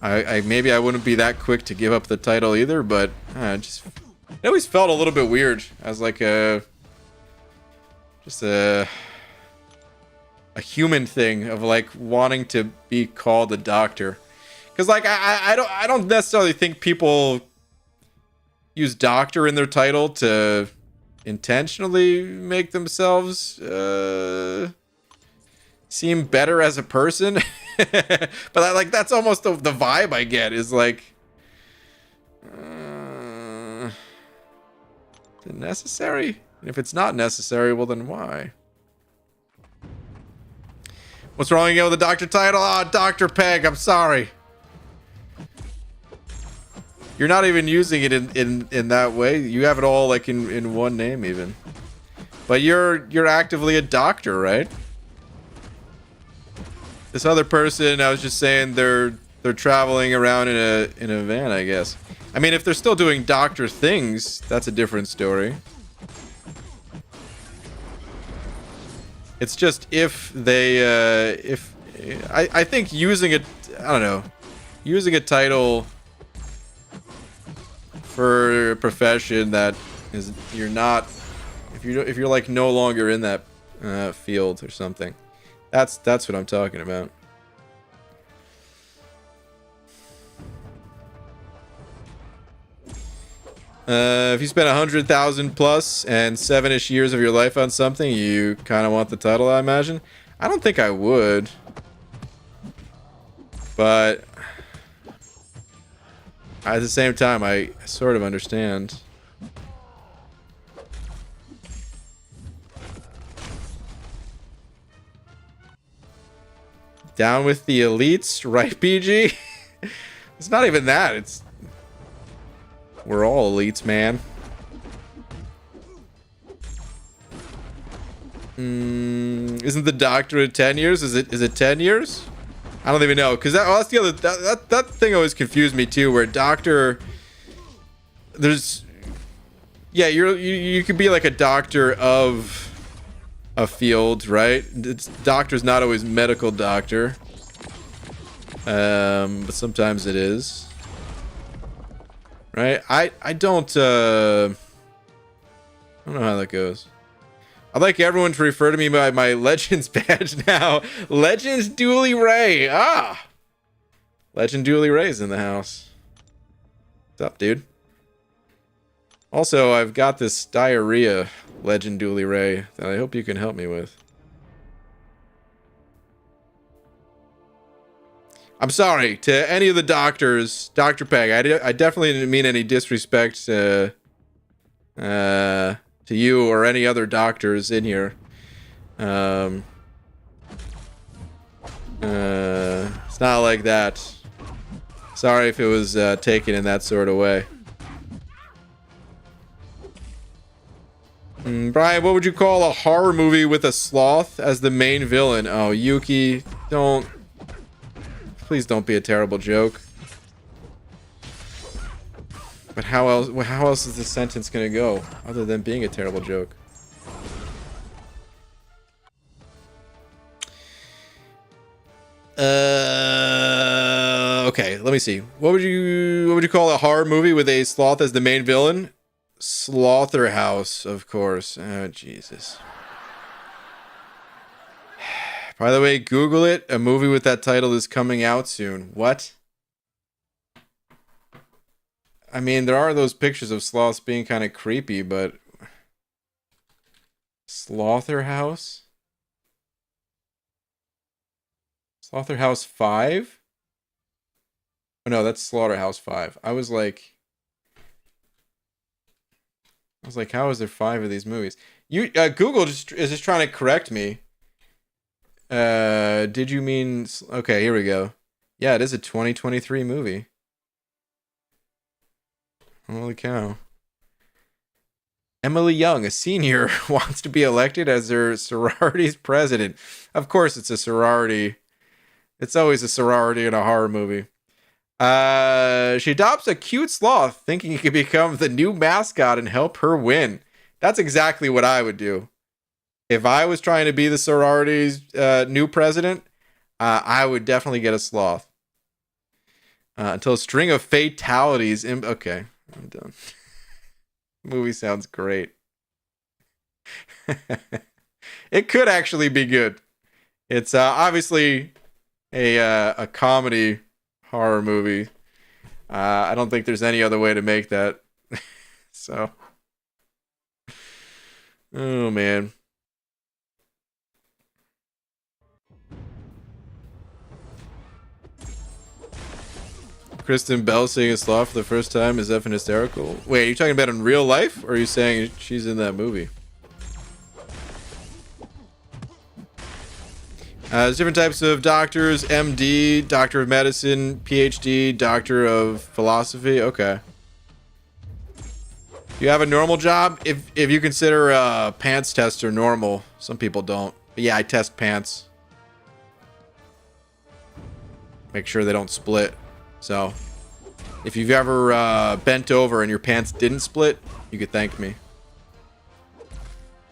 maybe I wouldn't be that quick to give up the title either. But it always felt a little bit weird as like a human thing of like wanting to be called a doctor, because like I don't necessarily think people use doctor in their title to intentionally make themselves seem better as a person. But that's almost the vibe I get is like, is it necessary? And if it's not necessary, well then why? What's wrong again with the doctor title? Oh, Dr. Peg, I'm sorry. You're not even using it in that way. You have it all like in one name even. But you're actively a doctor, right? This other person, I was just saying they're traveling around in a van, I guess. I mean, if they're still doing doctor things, that's a different story. It's just if they I think using it, I don't know, using a title for a profession that is you're not, if you're like no longer in that field or something. That's what I'm talking about. If you spend 100,000 plus and 7-ish years of your life on something, you kind of want the title, I imagine. I don't think I would, but at the same time, I sort of understand. Down with the elites, right, BG? It's not even that. It's we're all elites, man. Isn't the doctorate 10 years? Is it 10 years? I don't even know, because that's the other that thing always confused me too. Where doctor, there's, yeah, you could be like a doctor of a field, right? Doctor's not always medical doctor, but sometimes it is, right? I don't know how that goes. I'd like everyone to refer to me by my Legends badge now. Legends Dooley Ray. Ah, Legend Dooley Ray's in the house. What's up, dude? Also, I've got this diarrhea, Legend Dooley Ray, that I hope you can help me with. I'm sorry to any of the doctors, Dr. Peg. I definitely didn't mean any disrespect to you or any other doctors in here. It's not like that. Sorry if it was taken in that sort of way. Brian, what would you call a horror movie with a sloth as the main villain? Oh, Yuki, don't. Please don't be a terrible joke. But how else is this sentence gonna go other than being a terrible joke? Okay, let me see. What would you call a horror movie with a sloth as the main villain? Slaughterhouse, of course. Oh, Jesus. By the way, Google it. A movie with that title is coming out soon. What? I mean, there are those pictures of sloths being kind of creepy, but Slaughterhouse? Slaughterhouse 5? Oh no, that's Slaughterhouse 5. I was like, how is there 5 of these movies? You Google is just trying to correct me. Did you mean? Okay, here we go. Yeah, it is a 2023 movie. Holy cow. Emily Young, a senior, wants to be elected as her sorority's president. Of course it's a sorority. It's always a sorority in a horror movie. She adopts a cute sloth, thinking he could become the new mascot and help her win. That's exactly what I would do. If I was trying to be the sorority's new president, I would definitely get a sloth. Until a string of fatalities. Okay, I'm done. Movie sounds great. It could actually be good. It's obviously a comedy horror movie. I don't think there's any other way to make that. So, oh man. Kristen Bell seeing a sloth for the first time is effing hysterical. Wait, are you talking about in real life, or are you saying she's in that movie? There's different types of doctors: MD, Doctor of Medicine, PhD, Doctor of Philosophy. Okay. You have a normal job if you consider a pants tester normal. Some people don't. But yeah, I test pants. make sure they don't split. So if you've ever bent over and your pants didn't split, you could thank me.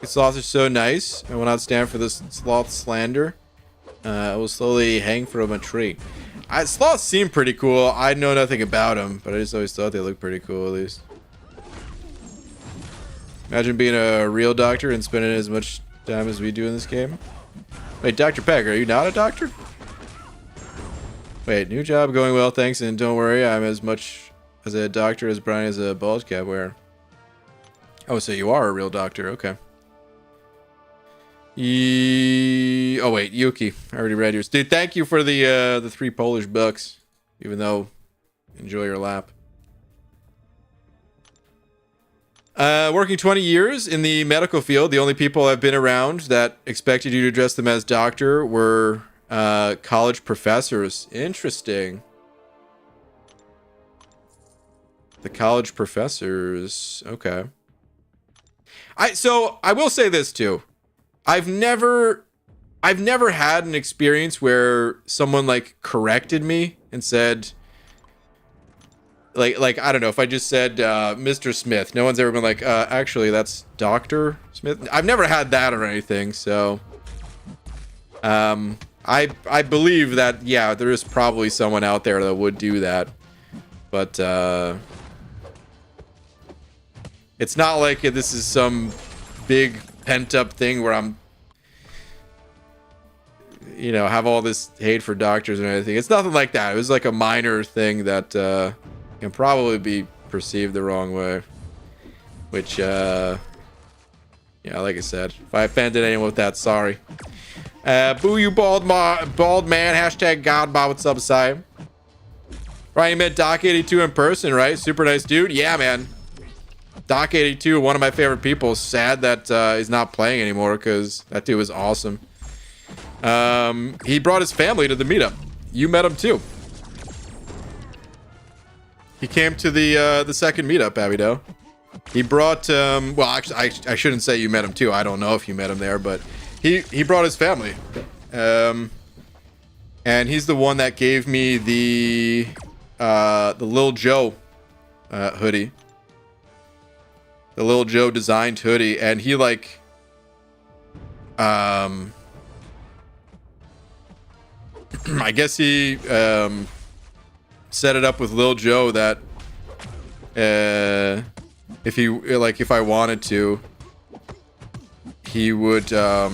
Sloths are so nice. I will not stand for this sloth slander. I will slowly hang from a tree. Sloths seem pretty cool. I know nothing about them, but I just always thought they looked pretty cool at least. Imagine being a real doctor and spending as much time as we do in this game. Wait, Dr. Peck, are you not a doctor? Wait, new job going well, thanks, and don't worry, I'm as much as a doctor as Brian is a bald cap wearer. Oh, so you are a real doctor, okay. Oh wait, Yuki. I already read yours. Dude, thank you for the 3 Polish bucks. Even though, enjoy your lap. Working 20 years in the medical field, the only people I've been around that expected you to address them as doctor were college professors. Interesting. The college professors. Okay. So I will say this too. I've never had an experience where someone like corrected me and said like I don't know, if I just said Mr. Smith, no one's ever been like actually that's Dr. Smith. I've never had that or anything, so I believe that yeah, there is probably someone out there that would do that. But it's not like this is some big pent up thing where I'm, you know, have all this hate for doctors or anything. It's nothing like that. It was like a minor thing that can probably be perceived the wrong way. Which, yeah, like I said, if I offended anyone with that, sorry. Boo you bald man, hashtag Godma, what's up, Si? Ryan, you met Doc 82 in person, right? Super nice dude. Yeah, man. Doc 82, one of my favorite people. Sad that he's not playing anymore because that dude was awesome. He brought his family to the meetup. You met him too. He came to the second meetup, Abido. He brought well, actually, I shouldn't say you met him too. I don't know if you met him there, but he brought his family. And he's the one that gave me the Lil Joe hoodie. The Lil Joe designed hoodie, and he like I guess he set it up with Lil Joe that if I wanted to, he would I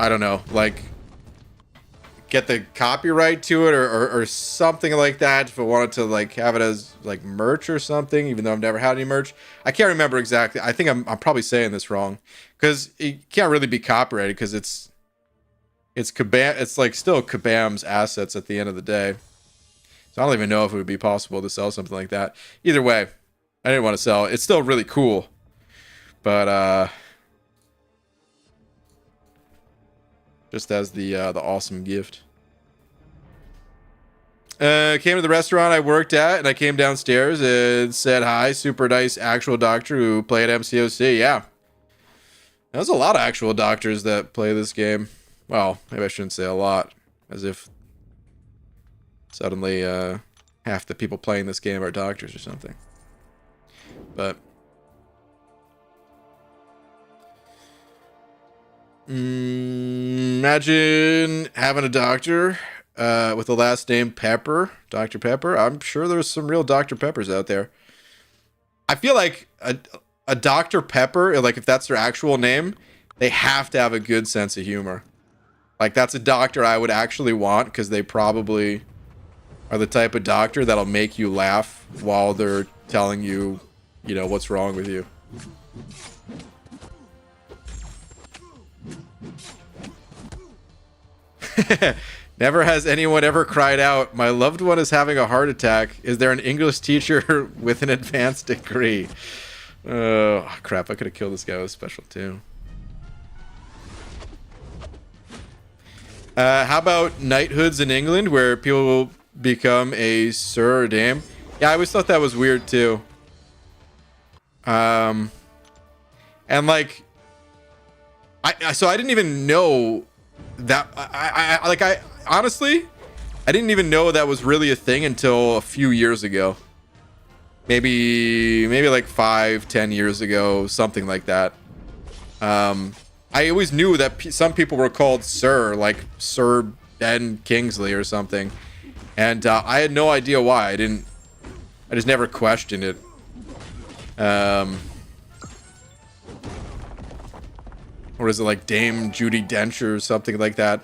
don't know, like get the copyright to it or something like that if I wanted to like have it as like merch or something, even though I've never had any merch. I can't remember exactly. I think I'm probably saying this wrong because it can't really be copyrighted because it's Kabam, it's like still Kabam's assets at the end of the day. So I don't even know if it would be possible to sell something like that. Either way, I didn't want to sell it. It's still really cool. But just as the awesome gift. Came to the restaurant I worked at, and I came downstairs and said hi. Super nice actual doctor who played MCOC. Yeah. There's a lot of actual doctors that play this game. Well, maybe I shouldn't say a lot, as if suddenly half the people playing this game are doctors or something. But imagine having a doctor with the last name Pepper, Dr. Pepper. I'm sure there's some real Dr. Peppers out there. I feel like a Dr. Pepper, like if that's their actual name, they have to have a good sense of humor. Like that's a doctor I would actually want because they probably are the type of doctor that'll make you laugh while they're telling you, you know, what's wrong with you. Never has anyone ever cried out, "My loved one is having a heart attack. Is there an English teacher with an advanced degree?" Oh, crap. I could have killed this guy with special too. How about knighthoods in England where people will become a sir or dame? Yeah, I always thought that was weird too. And like, So I didn't even know that. I honestly, I didn't even know that was really a thing until a few years ago. Maybe like 5-10 years ago, something like that. I always knew that some people were called Sir, like Sir Ben Kingsley or something, and I had no idea why. I just never questioned it. Or is it like Dame Judi Dench or something like that?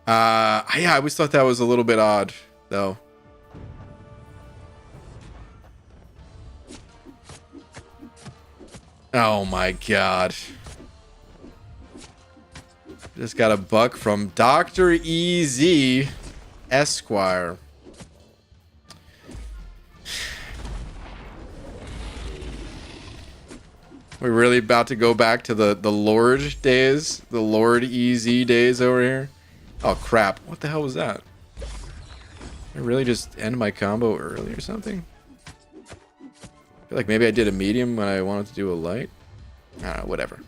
Yeah, I always thought that was a little bit odd, though. Oh my god. Just got a buck from Dr. EZ Esquire. We're really about to go back to the Lord days? The Lord EZ days over here? Oh crap, what the hell was that? Did I really just end my combo early or something? I feel like maybe I did a medium when I wanted to do a light. I don't know, whatever.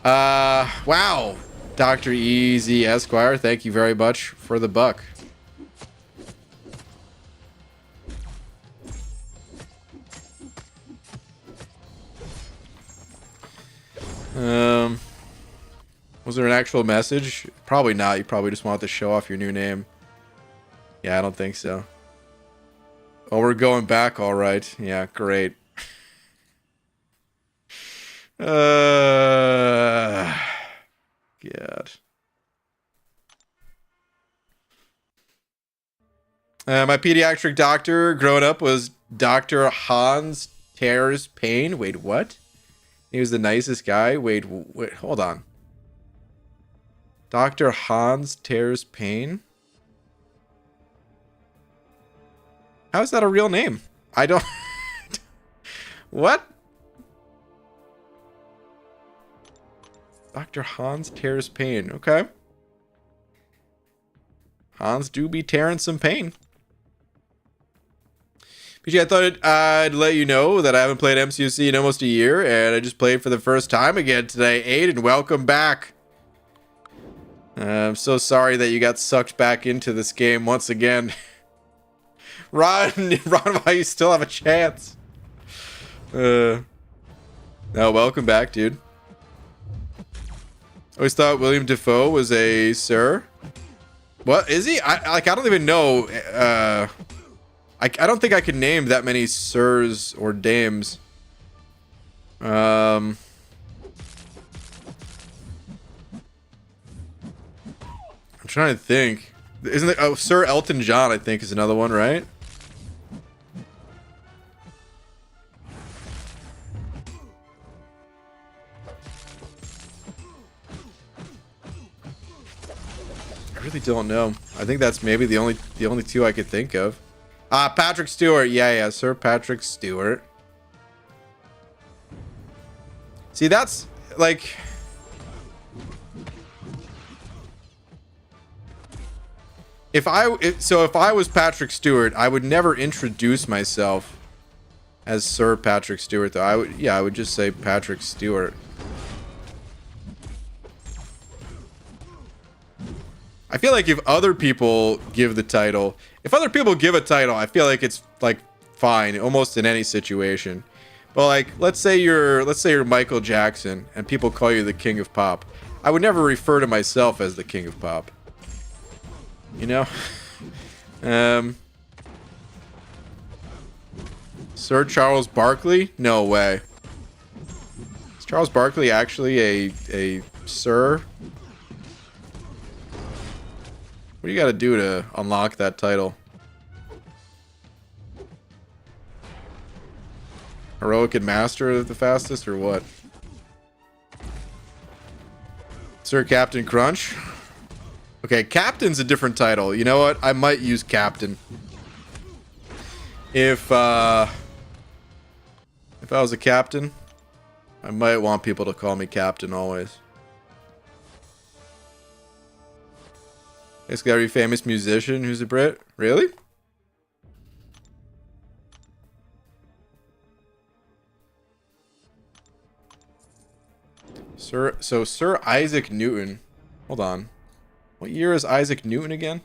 Wow. Dr. EZ Esquire, thank you very much for the buck. Was there an actual message? Probably not. You probably just wanted to show off your new name. Yeah, I don't think so. Oh, we're going back, all right. Yeah, great. God. My pediatric doctor growing up was Dr. Hans Tears Payne. Wait, what? He was the nicest guy. Wait, hold on. Dr. Hans Tears Payne? How is that a real name? I don't... What? Dr. Hans Tears Pain. Okay. Hans do be tearing some pain. PG, I thought I'd let you know that I haven't played MCUC in almost a year, and I just played for the first time again today. Aiden, welcome back. I'm so sorry that you got sucked back into this game once again. Run while you still have a chance. No, welcome back, dude. Always thought William Dafoe was a sir. What is he? I don't even know. I don't think I could name that many sirs or dames. I'm trying to think. Isn't it? Oh, Sir Elton John, I think, is another one, right? I really don't know. I think that's maybe the only two I could think of. Patrick Stewart. Yeah, Sir Patrick Stewart. See, that's like... If I was Patrick Stewart, I would never introduce myself as Sir Patrick Stewart, though. I would just say Patrick Stewart. I feel like if other people give the title, I feel like it's like fine, almost in any situation. But like, let's say you're Michael Jackson and people call you the King of Pop. I would never refer to myself as the King of Pop. You know? Sir Charles Barkley? No way. Is Charles Barkley actually a sir? What do you gotta do to unlock that title? Heroic and Master of the Fastest, or what? Sir Captain Crunch? Okay, Captain's a different title. You know what? I might use Captain. If I was a captain, I might want people to call me Captain always. It's gotta be a famous musician who's a Brit. Really? Sir Isaac Newton. Hold on. What year is Isaac Newton again?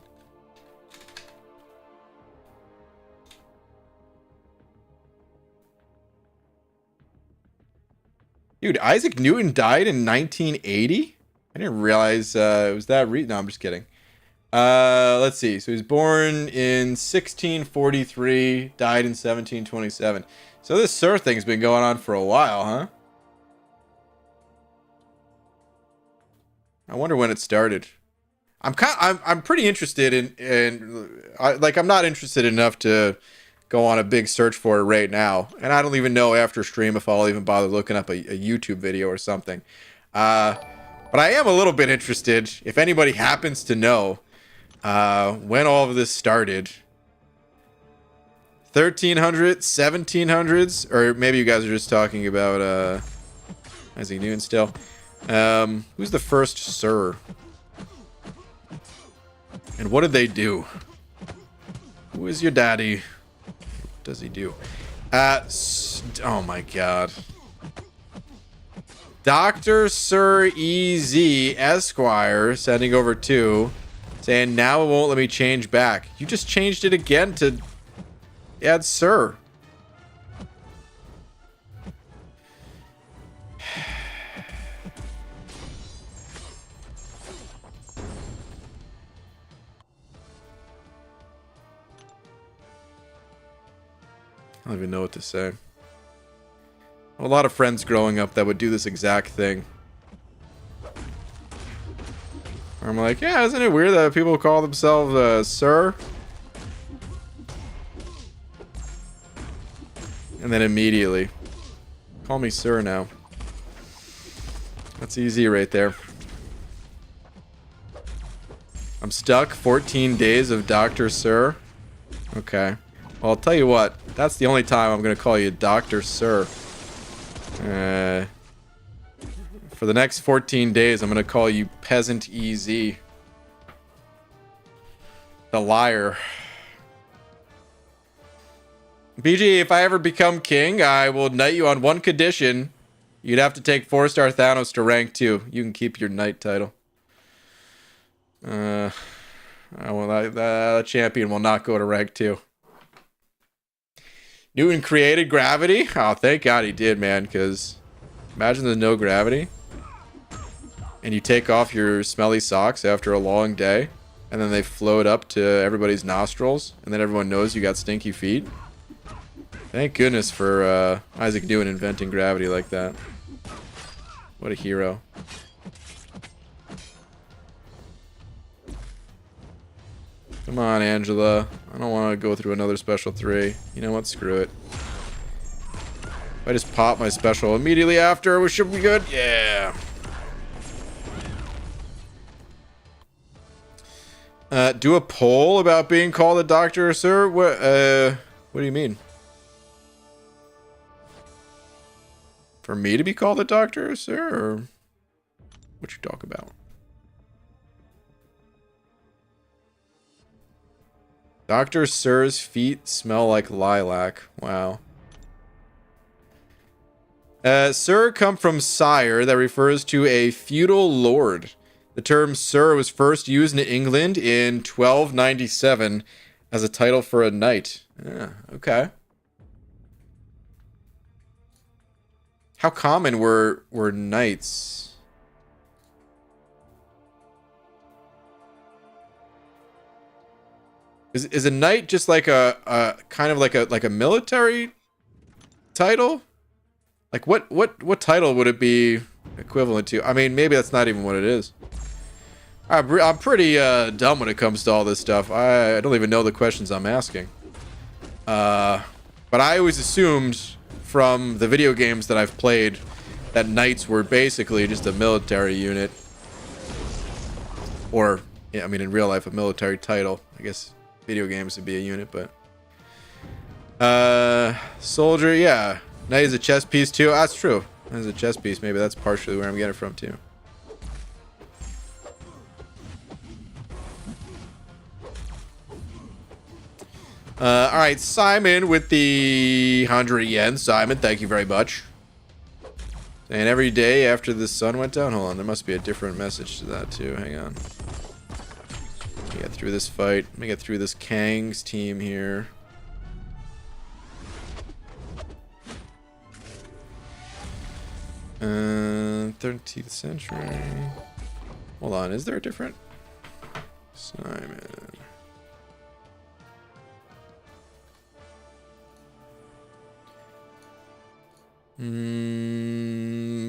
Dude, Isaac Newton died in 1980? I didn't realize it was that no, I'm just kidding. Let's see. So he was born in 1643, died in 1727. So this Sir thing's been going on for a while, huh? I wonder when it started. I'm pretty interested I'm not interested enough to go on a big search for it right now, and I don't even know after stream if I'll even bother looking up a YouTube video or something. But I am a little bit interested if anybody happens to know when all of this started. 1300s, 1700s, or maybe you guys are just talking about Isaac Newton still. Who's the first Sir? And what did they do? Who is your daddy? What does he do? Oh my god. Dr. Sir EZ Esquire sending over 2, saying now it won't let me change back. You just changed it again to add Sir. I don't even know what to say. A lot of friends growing up that would do this exact thing. Where I'm like, yeah, isn't it weird that people call themselves Sir? And then immediately, call me Sir now. That's easy right there. I'm stuck. 14 days of Dr. Sir. Okay. Well, I'll tell you what. That's the only time I'm going to call you Dr. Sir. For the next 14 days, I'm going to call you Peasant EZ. The liar. BG, if I ever become king, I will knight you on one condition. You'd have to take 4-star Thanos to rank 2. You can keep your knight title. The champion will not go to rank 2. Newton created gravity? Oh, thank God he did, man, because imagine there's no gravity. And you take off your smelly socks after a long day, and then they float up to everybody's nostrils, and then everyone knows you got stinky feet. Thank goodness for Isaac Newton inventing gravity like that. What a hero. Come on, Angela. I don't want to go through another special 3. You know what? Screw it. If I just pop my special immediately after, we should be good. Yeah. Do a poll about being called a doctor, sir? What do you mean? For me to be called a doctor, sir? Or what you talk about? Dr. Sir's feet smell like lilac. Wow. Sir come from sire, that refers to a feudal lord. The term sir was first used in England in 1297 as a title for a knight. Yeah, okay. How common were knights? Is a knight just like a kind of like a military title? Like what title would it be equivalent to? I mean, maybe that's not even what it is. I'm pretty dumb when it comes to all this stuff. I don't even know the questions I'm asking. But I always assumed from the video games that I've played that knights were basically just a military unit. Or, yeah, I mean, in real life, a military title. I guess video games would be a unit, but... soldier, yeah. Knight is a chess piece, too. That's true. Knight is a chess piece. Maybe that's partially where I'm getting it from, too. Alright, Simon with the 100 yen. Simon, thank you very much. And every day after the sun went down. Hold on, there must be a different message to that too. Hang on. Let me get through this fight. Let me get through this Kang's team here. Uh, 13th century. Hold on, is there a different Simon?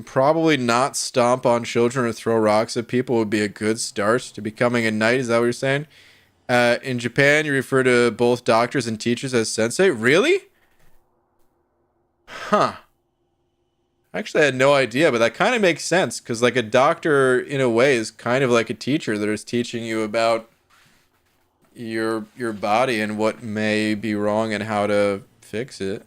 Probably not stomp on children or throw rocks at people would be a good start to becoming a knight. Is that what you're saying? In Japan, you refer to both doctors and teachers as sensei. Really? Huh. Actually, I had no idea, but that kind of makes sense because, like, a doctor, in a way, is kind of like a teacher that is teaching you about your body and what may be wrong and how to fix it.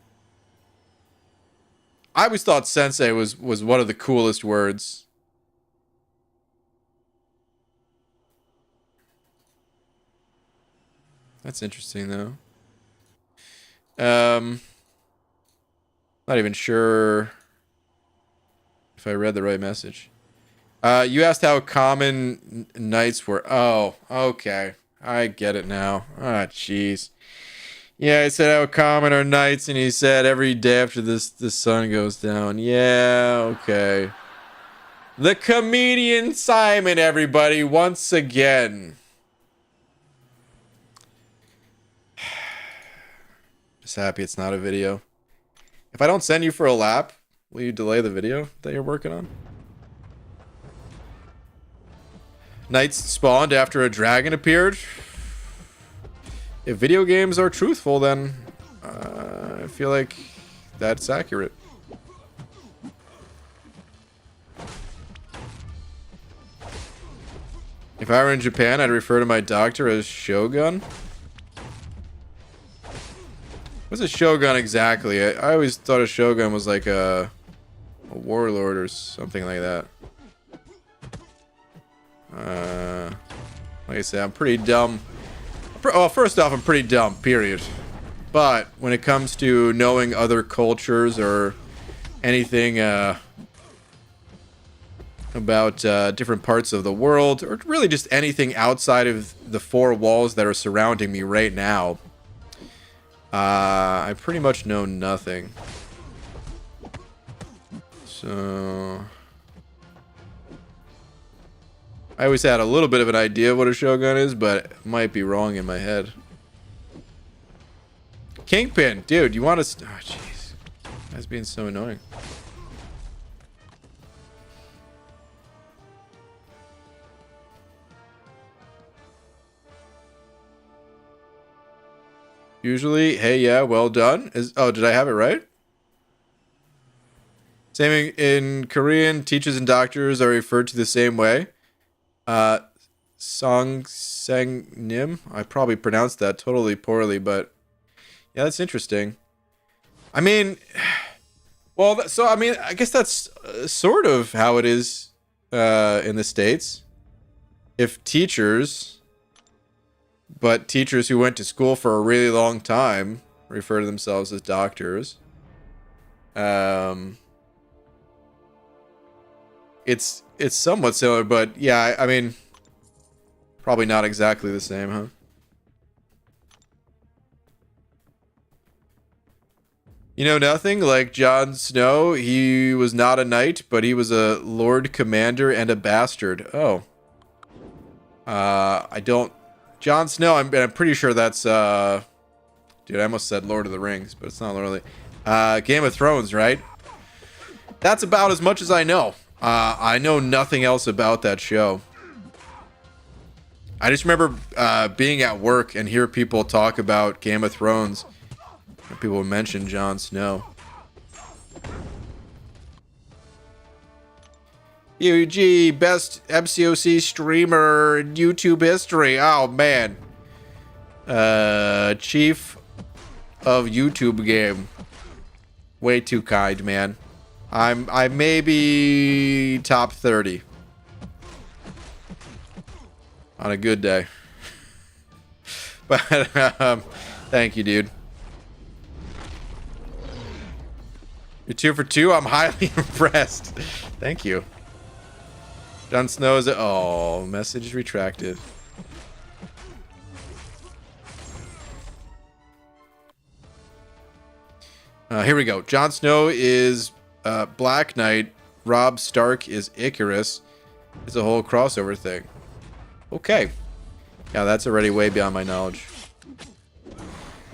I always thought sensei was one of the coolest words. That's interesting, though. Not even sure if I read the right message. You asked how common nights were. Oh, okay. I get it now. Ah, jeez. Yeah, I said how common are nights, and he said every day after the sun goes down. Yeah, okay. The comedian Simon, everybody, once again. Just happy it's not a video. If I don't send you for a lap, will you delay the video that you're working on? Nights spawned after a dragon appeared. If video games are truthful, then I feel like that's accurate. If I were in Japan, I'd refer to my doctor as Shogun. What's a Shogun exactly? I always thought a Shogun was like a warlord or something like that. Like I said, I'm pretty dumb. Well, first off, I'm pretty dumb, period. But when it comes to knowing other cultures or anything about different parts of the world, or really just anything outside of the four walls that are surrounding me right now, I pretty much know nothing. So I always had a little bit of an idea of what a Shogun is, but it might be wrong in my head. Kingpin, dude, you want to... Oh, jeez. That's being so annoying. Usually, hey, yeah, well done. Oh, did I have it right? Same in Korean, teachers and doctors are referred to the same way. Song Sang Nim. I probably pronounced that totally poorly, but yeah, that's interesting. I mean, well, so I mean, I guess that's sort of how it is in the States. If teachers, but teachers who went to school for a really long time refer to themselves as doctors. It's somewhat similar, but yeah, I mean, probably not exactly the same, huh? You know nothing? Like Jon Snow, he was not a knight, but he was a Lord Commander and a bastard. Oh. I don't... Jon Snow, I'm pretty sure that's, dude, I almost said Lord of the Rings, but it's not really. Game of Thrones, right? That's about as much as I know. I know nothing else about that show. I just remember being at work and hear people talk about Game of Thrones. And people mention Jon Snow. UG, best MCOC streamer in YouTube history. Oh, man. Chief of YouTube game. Way too kind, man. I may be top 30 on a good day. But thank you, dude. You're 2 for 2. I'm highly impressed. Thank you. Jon Snow is oh, message retracted. Here we go. Jon Snow is Black Knight. Robb Stark is Icarus. It's a whole crossover thing. Okay. Yeah, that's already way beyond my knowledge.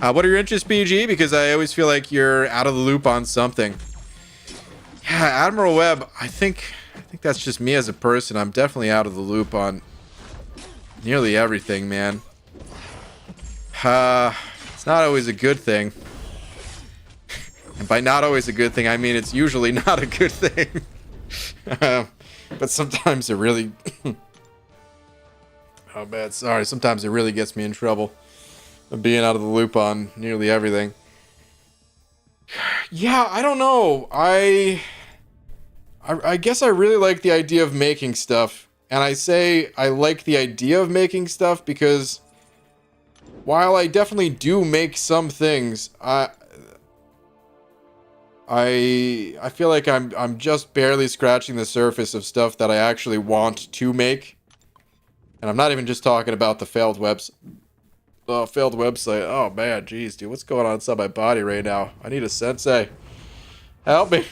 What are your interests, BG? Because I always feel like you're out of the loop on something. Yeah, Admiral Webb, I think that's just me as a person. I'm definitely out of the loop on nearly everything, man. It's not always a good thing. And by not always a good thing, I mean it's usually not a good thing. But sometimes it really... oh, bad. Sorry. Sometimes it really gets me in trouble. Of being out of the loop on nearly everything. Yeah, I don't know. I guess I really like the idea of making stuff. And I say I like the idea of making stuff because while I definitely do make some things, I feel like I'm just barely scratching the surface of stuff that I actually want to make. And I'm not even just talking about the failed website. Oh man, jeez, dude, what's going on inside my body right now? I need a sensei. Help me.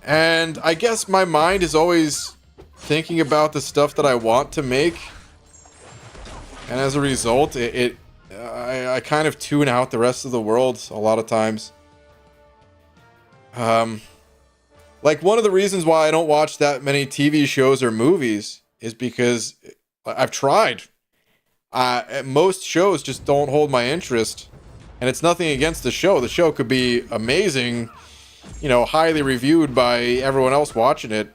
And I guess my mind is always thinking about the stuff that I want to make. And as a result, I kind of tune out the rest of the world a lot of times. Like one of the reasons why I don't watch that many TV shows or movies is because I've tried. Most shows just don't hold my interest. And it's nothing against the show. The show could be amazing, you know, highly reviewed by everyone else watching it.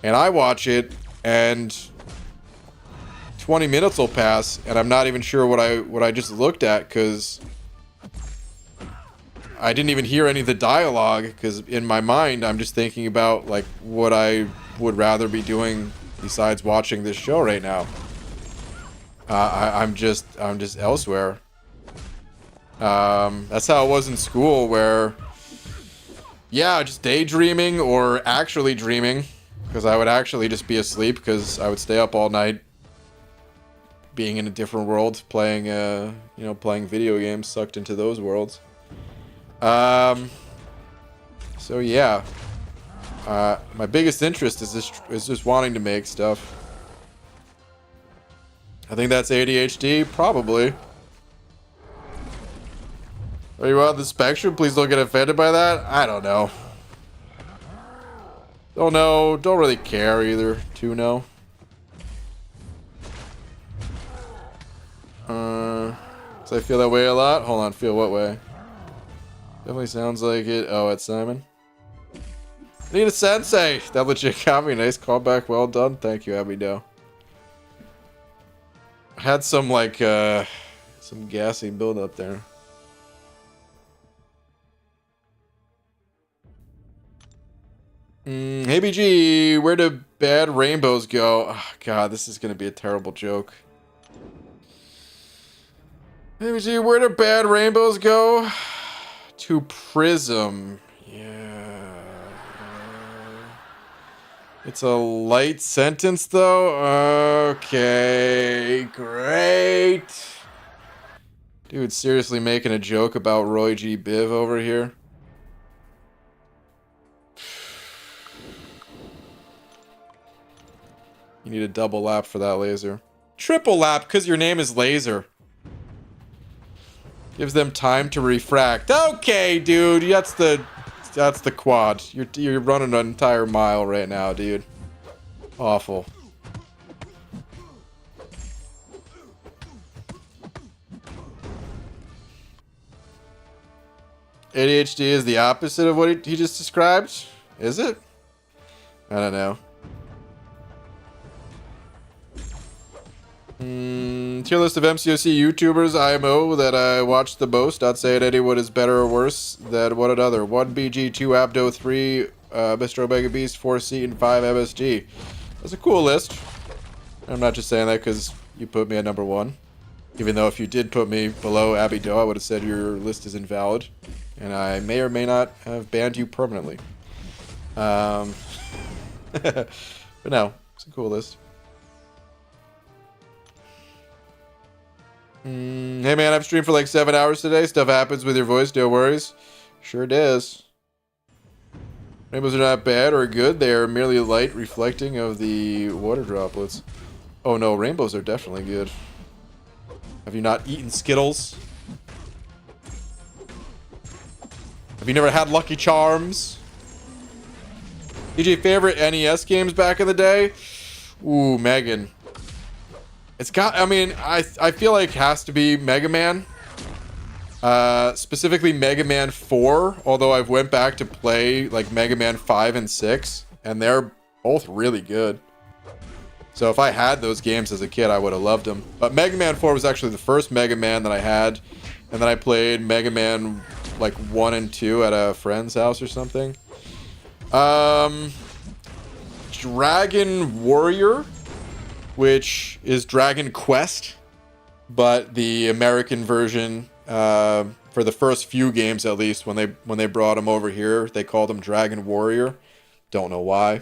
And I watch it, and 20 minutes will pass, and I'm not even sure what I just looked at, because I didn't even hear any of the dialogue, because in my mind, I'm just thinking about, like, what I would rather be doing besides watching this show right now. I'm just elsewhere. That's how it was in school, where, yeah, just daydreaming or actually dreaming, because I would actually just be asleep because I would stay up all night being in a different world, playing, playing video games, sucked into those worlds. So yeah, my biggest interest is just wanting to make stuff. I think that's ADHD, probably. Are you on the spectrum? Please don't get offended by that. I don't know. Don't know. Don't really care either. To know. So I feel that way a lot. Hold on. Feel what way? Definitely sounds like it. Oh, it's Simon. I need a sensei. That legit got me. Nice callback. Well done. Thank you, Abido. I had some like some gassy build up there. Hey BG, where do bad rainbows go? Oh, God, this is gonna be a terrible joke. Hey BG, where do bad rainbows go? To Prism. Yeah. It's a light sentence though. Okay, great. Dude, seriously making a joke about Roy G. Biv over here. You need a double lap for that laser. Triple lap, because your name is Laser. Gives them time to refract. Okay, dude, that's the quad. You're running an entire mile right now, dude. Awful. ADHD is the opposite of what he just described? Is it? I don't know. Tier list of MCOC YouTubers IMO that I watched the most. Not saying anyone is better or worse than one another. 1 BG, 2 Abdo, 3 Mr. Omega Beast, 4 Seat, and 5 MSG. That's a cool list. I'm not just saying that because you put me at number 1. Even though if you did put me below Abby Doe, I would have said your list is invalid. And I may or may not have banned you permanently. But no, it's a cool list. Hey man, I've streamed for like 7 hours today. Stuff happens with your voice, no worries. Sure does. Rainbows are not bad or good. They are merely light reflecting of the water droplets. Oh no, rainbows are definitely good. Have you not eaten Skittles? Have you never had Lucky Charms? DJ, favorite NES games back in the day? Ooh, Megan. It's got, I mean, I feel like it has to be Mega Man. Specifically Mega Man 4, although I've went back to play like Mega Man 5 and 6, and they're both really good. So if I had those games as a kid, I would have loved them. But Mega Man 4 was actually the first Mega Man that I had, and then I played Mega Man like 1 and 2 at a friend's house or something. Dragon Warrior, which is Dragon Quest, but the American version, for the first few games at least, when they brought them over here, they called them Dragon Warrior. Don't know why.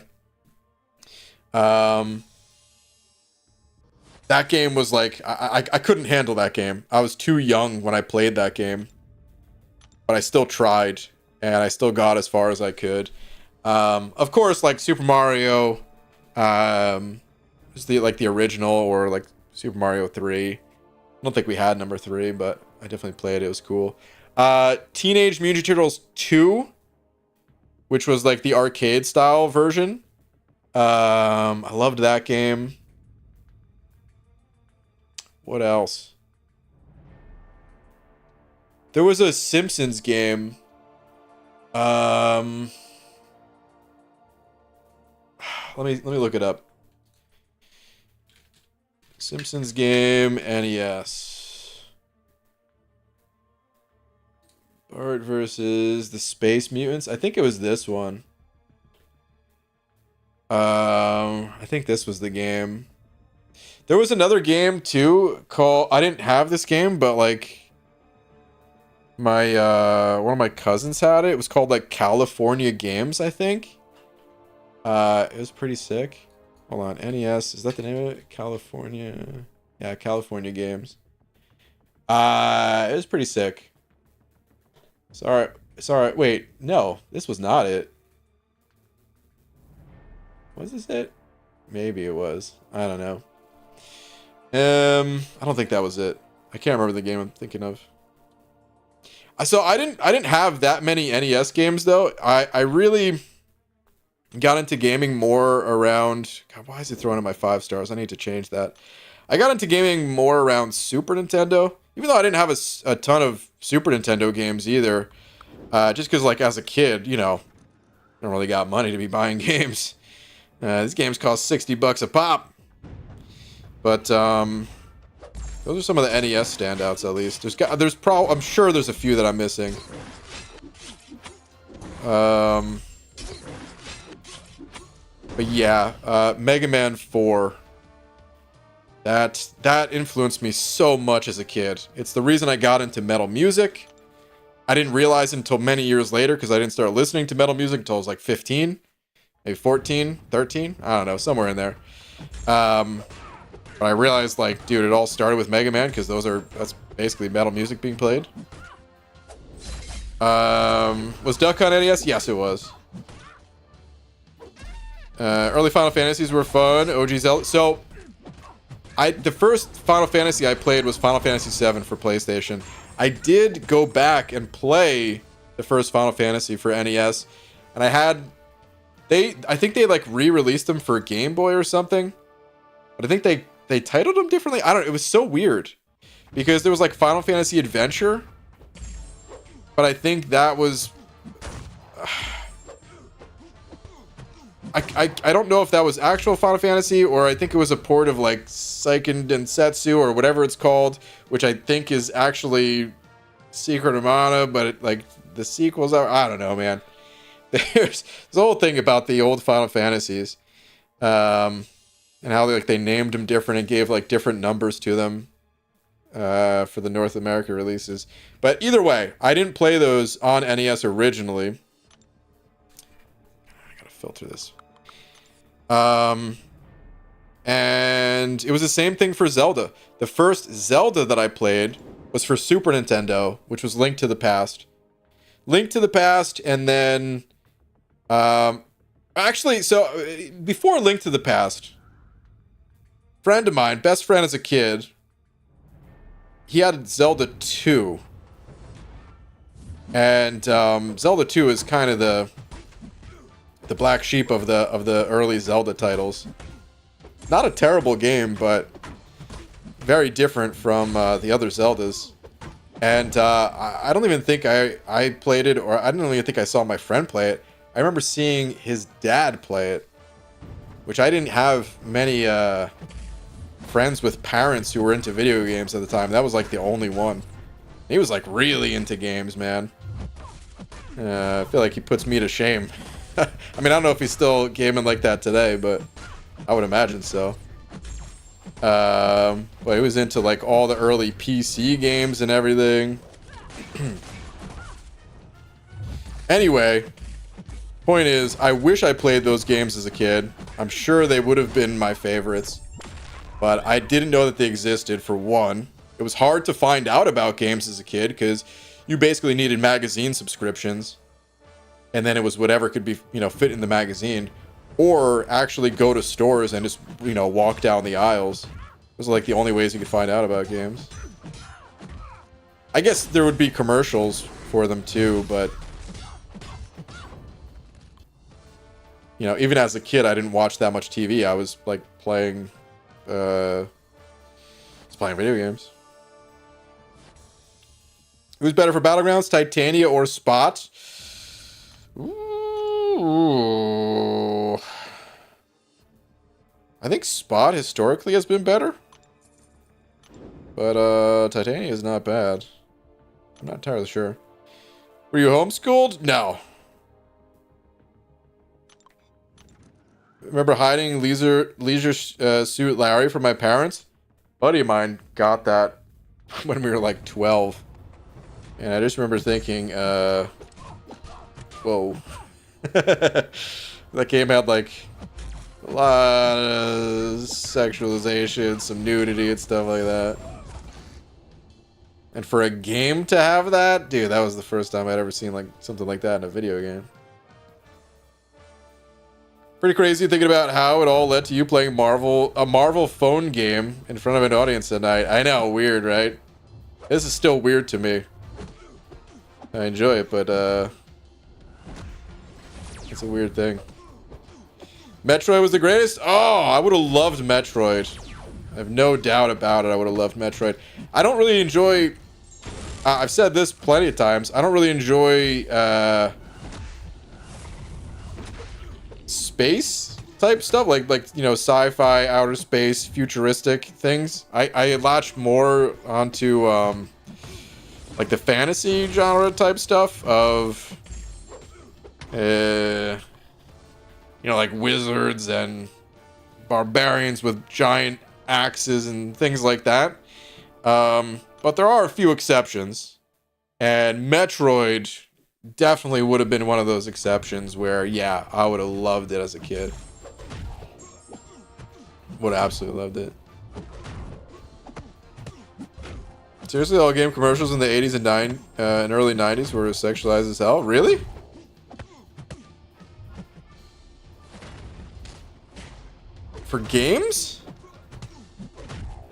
That game was like, I couldn't handle that game. I was too young when I played that game, but I still tried, and I still got as far as I could. Of course, like Super Mario, is the original, or like Super Mario 3. I don't think we had number 3, but I definitely played it. It was cool. Teenage Mutant Ninja Turtles 2, which was like the arcade style version. I loved that game. What else? There was a Simpsons game. Let me look it up. Simpsons game, NES. Bart versus the Space Mutants. I think it was this one. I think this was the game. There was another game too called, I didn't have this game, but like my one of my cousins had it. It was called like California Games, I think. It was pretty sick. Hold on, NES, is that the name of it? California. Yeah, California Games. It was pretty sick. Sorry. Wait, no, this was not it. Was this it? Maybe it was. I don't know. I don't think that was it. I can't remember the game I'm thinking of. So I didn't have that many NES games though. I really got into gaming more around, God, why is it throwing in my 5 stars? I need to change that. I got into gaming more around Super Nintendo, even though I didn't have a ton of Super Nintendo games either. Just because, like, as a kid, you know, I don't really got money to be buying games. These games cost $60 a pop. But those are some of the NES standouts, at least. I'm sure there's a few that I'm missing. But yeah, Mega Man 4. That influenced me so much as a kid. It's the reason I got into metal music. I didn't realize until many years later, because I didn't start listening to metal music until I was like 15, maybe 14, 13. I don't know, somewhere in there. But I realized, like, dude, it all started with Mega Man, because that's basically metal music being played. Was Duck on NES? Yes, it was. Early Final Fantasies were fun. OG Zelda. So, the first Final Fantasy I played was Final Fantasy VII for PlayStation. I did go back and play the first Final Fantasy for NES, and I think they like re-released them for Game Boy or something, but I think they titled them differently. I don't know. It was so weird because there was like Final Fantasy Adventure, but I think that was I don't know if that was actual Final Fantasy, or I think it was a port of like Seiken Densetsu or whatever it's called, which I think is actually Secret of Mana, but like the sequels are, I don't know, man. There's a whole thing about the old Final Fantasies, and how they named them different and gave like different numbers to them. for the North America releases. But either way, I didn't play those on NES originally. I gotta filter this. And it was the same thing for Zelda. The first Zelda that I played was for Super Nintendo, which was Link to the Past. Link to the Past, and then... actually, so before Link to the Past, friend of mine, best friend as a kid, he had Zelda 2. And Zelda 2 is kind of the black sheep of the early Zelda titles. Not a terrible game, but very different from the other Zeldas. And I don't even think I played it, or I don't even think I saw my friend play it. I remember seeing his dad play it, which I didn't have many friends with parents who were into video games at the time. That was like the only one. He was like really into games, man. I feel like he puts me to shame. I mean, I don't know if he's still gaming like that today, but I would imagine so. But he was into like all the early PC games and everything. Anyway, point is, I wish I played those games as a kid. I'm sure they would have been my favorites. But I didn't know that they existed, for one. It was hard to find out about games as a kid because you basically needed magazine subscriptions. And then it was whatever could be, fit in the magazine. Or actually go to stores and just, walk down the aisles. Those are like the only ways you could find out about games. I guess there would be commercials for them too, but... even as a kid, I didn't watch that much TV. I was, like, playing video games. Who's better for Battlegrounds, Titania or Spot? Ooh. I think Spot historically has been better. But, Titania is not bad. I'm not entirely sure. Were you homeschooled? No. Remember hiding Leisure Suit Larry from my parents? A buddy of mine got that when we were like 12. And I just remember thinking, whoa. That game had like a lot of sexualization, some nudity and stuff like that. And for a game to have that, dude, that was the first time I'd ever seen like something like that in a video game. Pretty crazy thinking about how it all led to you playing a Marvel phone game in front of an audience at night. I know, weird, right? This is still weird to me. I enjoy it, but it's a weird thing. Metroid was the greatest? Oh, I would have loved Metroid. I have no doubt about it. I would have loved Metroid. I don't really enjoy... I've said this plenty of times. I don't really enjoy... space type stuff, like sci-fi, outer space, futuristic things. I latch more onto like the fantasy genre type stuff of like wizards and barbarians with giant axes and things like that. But there are a few exceptions, and Metroid definitely would have been one of those exceptions where, yeah, I would have loved it as a kid. Would have absolutely loved it. Seriously, all game commercials in the 80s and early 90s were sexualized as hell? Really? For games?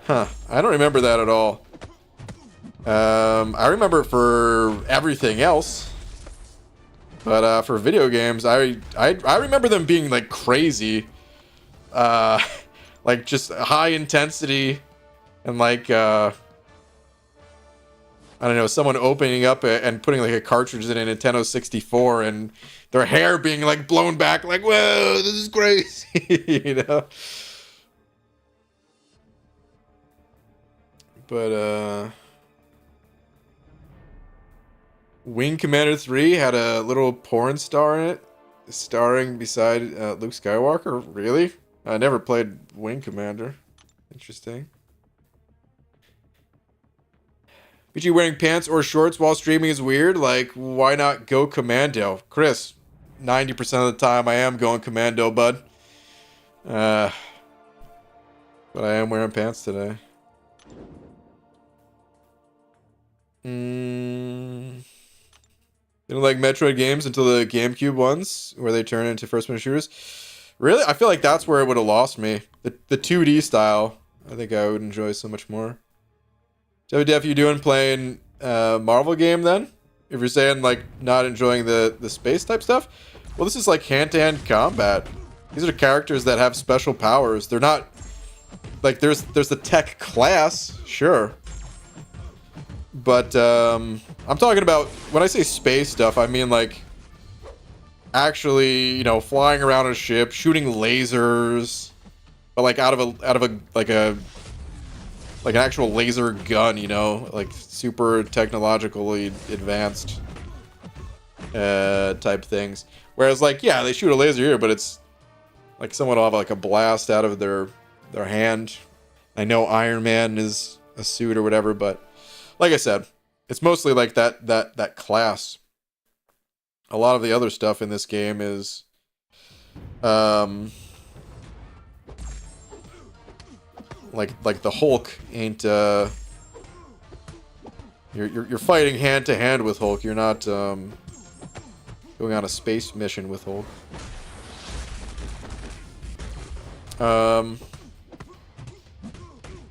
Huh. I don't remember that at all. I remember it for everything else. But for video games, I remember them being like crazy, like just high intensity, and like I don't know, someone opening up and putting like a cartridge in a Nintendo 64 and their hair being like blown back, like, whoa, this is crazy, But Wing Commander 3 had a little porn star in it, starring beside Luke Skywalker. Really? I never played Wing Commander. Interesting. BG wearing pants or shorts while streaming is weird. Like, why not go commando? Chris, 90% of the time I am going commando, bud. But I am wearing pants today. Didn't like Metroid games until the GameCube ones, where they turn into first-person shooters. Really? I feel like that's where it would have lost me. The 2D style, I think I would enjoy so much more. So, Def, you doing playing Marvel game then? If you're saying like not enjoying the space type stuff, well, this is like hand-to-hand combat. These are characters that have special powers. They're not like there's the tech class, sure, but I'm talking about when I say space stuff, I mean like actually, you know, flying around a ship, shooting lasers, but like out of a like an actual laser gun, you know, like super technologically advanced type things. Whereas like, yeah, they shoot a laser here, but it's like someone will have like a blast out of their hand. I know Iron Man is a suit or whatever, but like I said, it's mostly like that class. A lot of the other stuff in this game is like the Hulk ain't you're fighting hand to hand with Hulk. You're not going on a space mission with Hulk.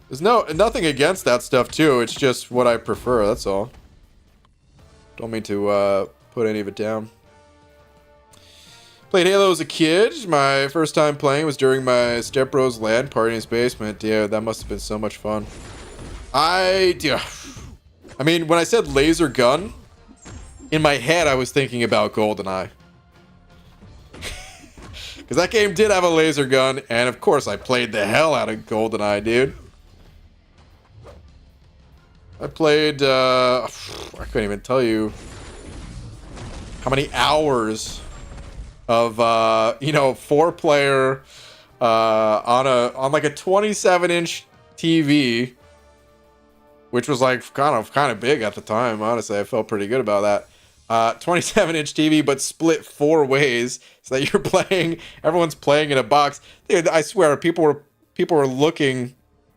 There's nothing against that stuff too. It's just what I prefer. That's all. Don't mean to put any of it down. Played Halo as a kid. My first time playing was during my stepbro's LAN party in his basement. Yeah, that must have been so much fun. I mean, when I said laser gun, in my head I was thinking about GoldenEye. Because that game did have a laser gun, and of course I played the hell out of GoldenEye, dude. I played, I couldn't even tell you how many hours of, you know, 4-player, on like a 27-inch TV, which was like kind of big at the time. Honestly, I felt pretty good about that. 27-inch TV, but split 4 ways so that you're playing. Everyone's playing in a box. Dude, I swear, people were looking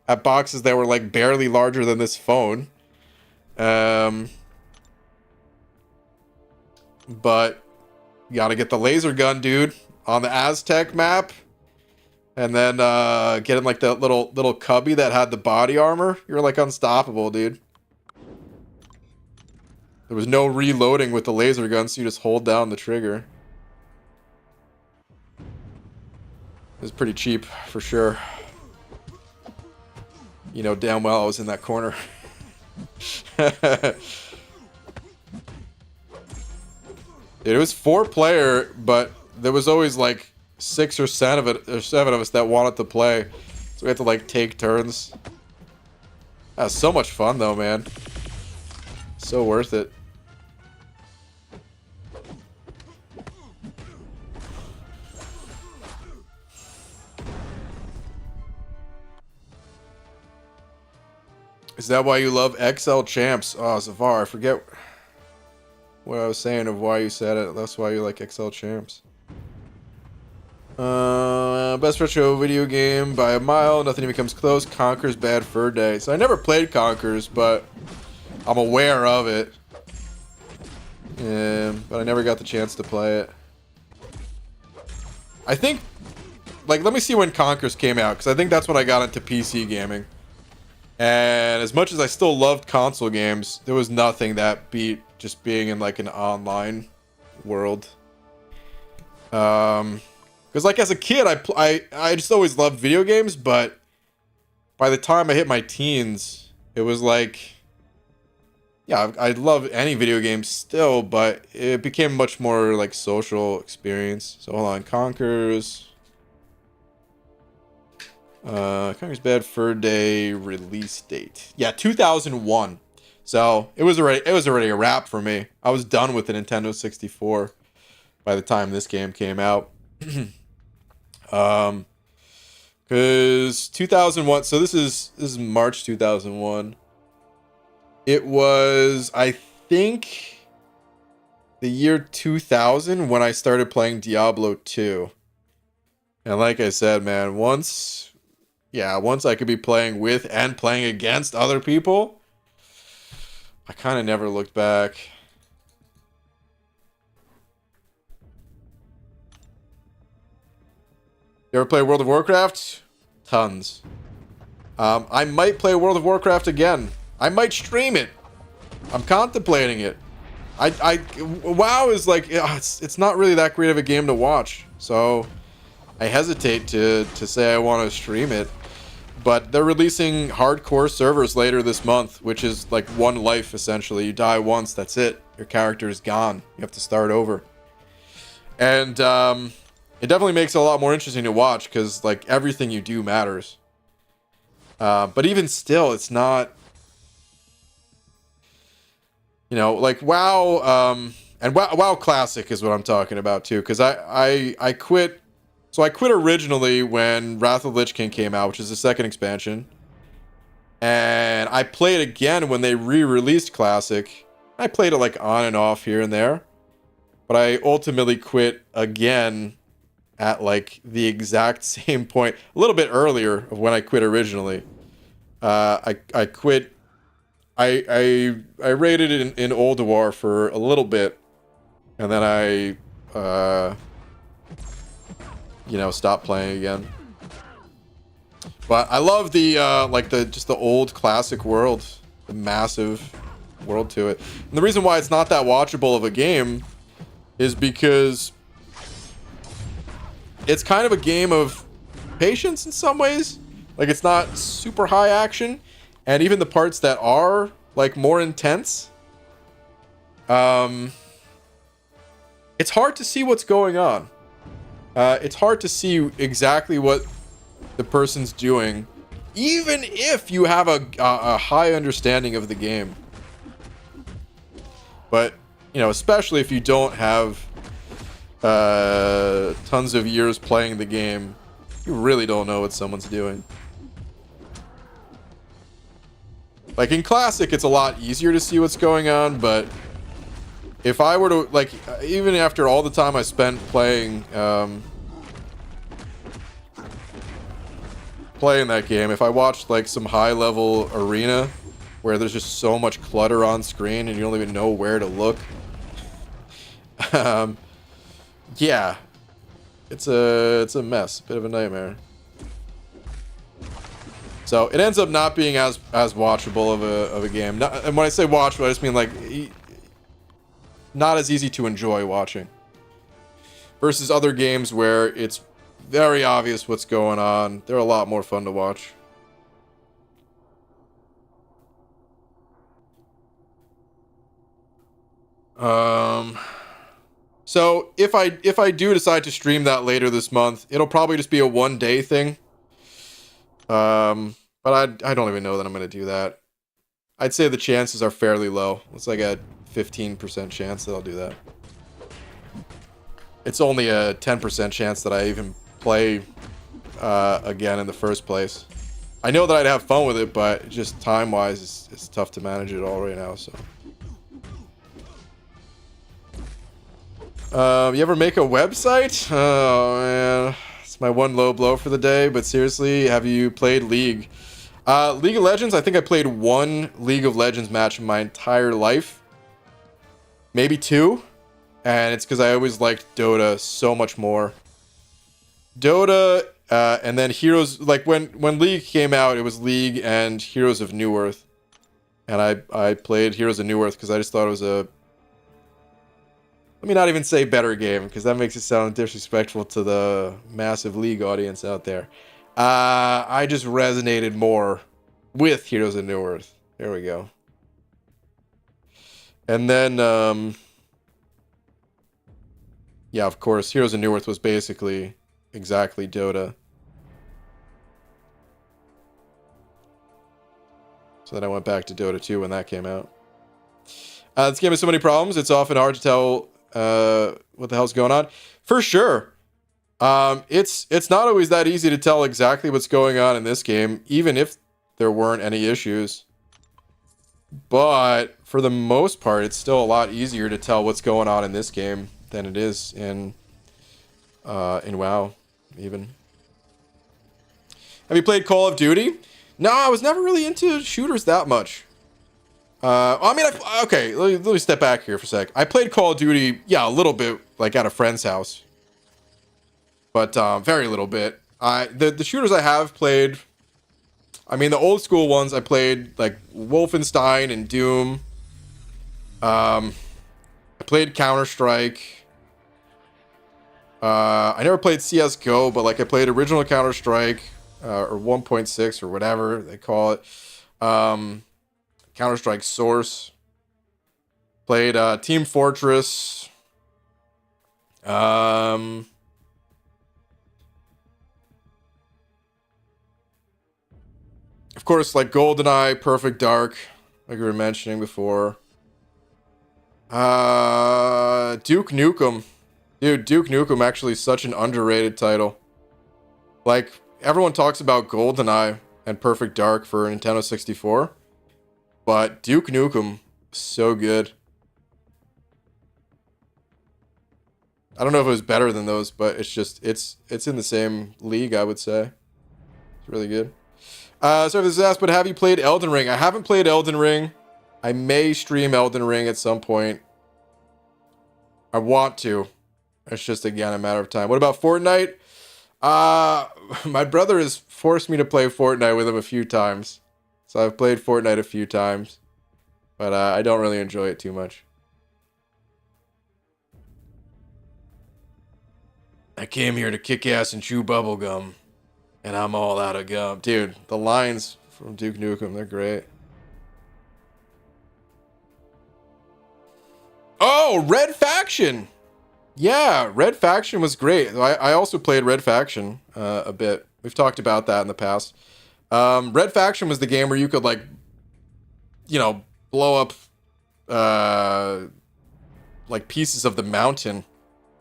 at boxes that were like barely larger than this phone. But you gotta get the laser gun, dude, on the Aztec map, and then get in like the little cubby that had the body armor. You're like unstoppable, dude. There was no reloading with the laser gun, so you just hold down the trigger. It was pretty cheap, for sure. You know damn well I was in that corner. It was 4-player, but there was always like 6 or 7 of us that wanted to play, so we had to like take turns. That was so much fun though, man. So worth it. Is that why you love XL Champs? Oh, Zavar, I forget what I was saying of why you said it. That's why you like XL Champs. Best retro video game by a mile. Nothing even comes close. Conker's Bad Fur Day. So I never played Conker's, but I'm aware of it. But I never got the chance to play it. I think, like, let me see when Conker's came out, because I think that's when I got into PC gaming. And as much as I still loved console games, there was nothing that beat just being in like an online world. Because like as a kid, I just always loved video games, but by the time I hit my teens, it was like, yeah, I love any video game still, but it became much more like social experience. So hold on, Conker's Bad Fur Day release date. Yeah, 2001. So it was already a wrap for me. I was done with the Nintendo 64 by the time this game came out. Because 2001. So this is March 2001. It was, I think, the year 2000 when I started playing Diablo 2. And like I said, man, once I could be playing with and playing against other people, I kind of never looked back. You ever play World of Warcraft? Tons. I might play World of Warcraft again. I might stream it. I'm contemplating it. WoW is like, it's not really that great of a game to watch, so I hesitate to say I want to stream it. But they're releasing hardcore servers later this month, which is like one life essentially. You die once, that's it. Your character is gone. You have to start over. And it definitely makes it a lot more interesting to watch because like everything you do matters. But even still, it's not, you know, like WoW, and WoW Classic is what I'm talking about too, because I quit. So I quit originally when Wrath of the Lich King came out, which is the second expansion, and I played again when they re-released Classic. I played it like on and off here and there, but I ultimately quit again at like the exact same point, a little bit earlier of when I quit originally. I quit. I raided in Ulduar for a little bit, and then I stopped playing again. But I love the like just the old classic world, the massive world to it. And the reason why it's not that watchable of a game is because it's kind of a game of patience in some ways. Like it's not super high action, and even the parts that are like more intense, it's hard to see what's going on. It's hard to see exactly what the person's doing, even if you have a high understanding of the game. But, you know, especially if you don't have tons of years playing the game, you really don't know what someone's doing. Like in Classic, it's a lot easier to see what's going on, but if I were to, like, even after all the time I spent playing that game, if I watched like some high-level arena where there's just so much clutter on screen and you don't even know where to look, yeah, it's a mess, a bit of a nightmare. So it ends up not being as watchable of a game. And when I say watchable, I just mean like not as easy to enjoy watching. Versus other games where it's very obvious what's going on. They're a lot more fun to watch. So if I do decide to stream that later this month, it'll probably just be a one-day thing. But I don't even know that I'm going to do that. I'd say the chances are fairly low. It's like a 15% chance that I'll do that. It's only a 10% chance that I even play again in the first place. I know that I'd have fun with it, but just time-wise, it's tough to manage it all right now, so. You ever make a website? Oh, man. It's my one low blow for the day, but seriously, have you played League? League of Legends, I think I played one League of Legends match in my entire life. Maybe two. And it's because I always liked Dota so much more. Dota, and then Heroes, like when League came out, it was League and Heroes of New Earth. And I played Heroes of New Earth because I just thought it was a, let me not even say better game, because that makes it sound disrespectful to the massive League audience out there. I just resonated more with Heroes of New Earth. There we go. And then, yeah, of course, Heroes of New Earth was basically exactly Dota. So then I went back to Dota 2 when that came out. This game has so many problems, it's often hard to tell what the hell's going on. For sure. It's not always that easy to tell exactly what's going on in this game, even if there weren't any issues. But for the most part, it's still a lot easier to tell what's going on in this game than it is in WoW, even. Have you played Call of Duty? No, I was never really into shooters that much. I mean, okay, let me step back here for a sec. I played Call of Duty, yeah, a little bit, like at a friend's house, but very little bit. The shooters I have played, I mean, the old school ones I played, like Wolfenstein and Doom. I played Counter-Strike. I never played CS:GO, but like I played original Counter-Strike, or 1.6 or whatever they call it. Counter-Strike Source. Played Team Fortress. Of course, like GoldenEye, Perfect Dark, like we were mentioning before. Duke Nukem. Dude, Duke Nukem actually is such an underrated title. Like, everyone talks about GoldenEye and Perfect Dark for Nintendo 64. But Duke Nukem, so good. I don't know if it was better than those, but it's just, it's in the same league, I would say. It's really good. So if this is asked, but have you played Elden Ring? I haven't played Elden Ring. I may stream Elden Ring at some point. I want to. It's just, again, a matter of time. What about Fortnite? My brother has forced me to play Fortnite with him a few times. So I've played Fortnite a few times. But I don't really enjoy it too much. I came here to kick ass and chew bubblegum. And I'm all out of gum. Dude, the lines from Duke Nukem, they're great. Oh, Red Faction! Yeah, Red Faction was great. I also played Red Faction a bit. We've talked about that in the past. Red Faction was the game where you could, like, you know, blow up, like, pieces of the mountain.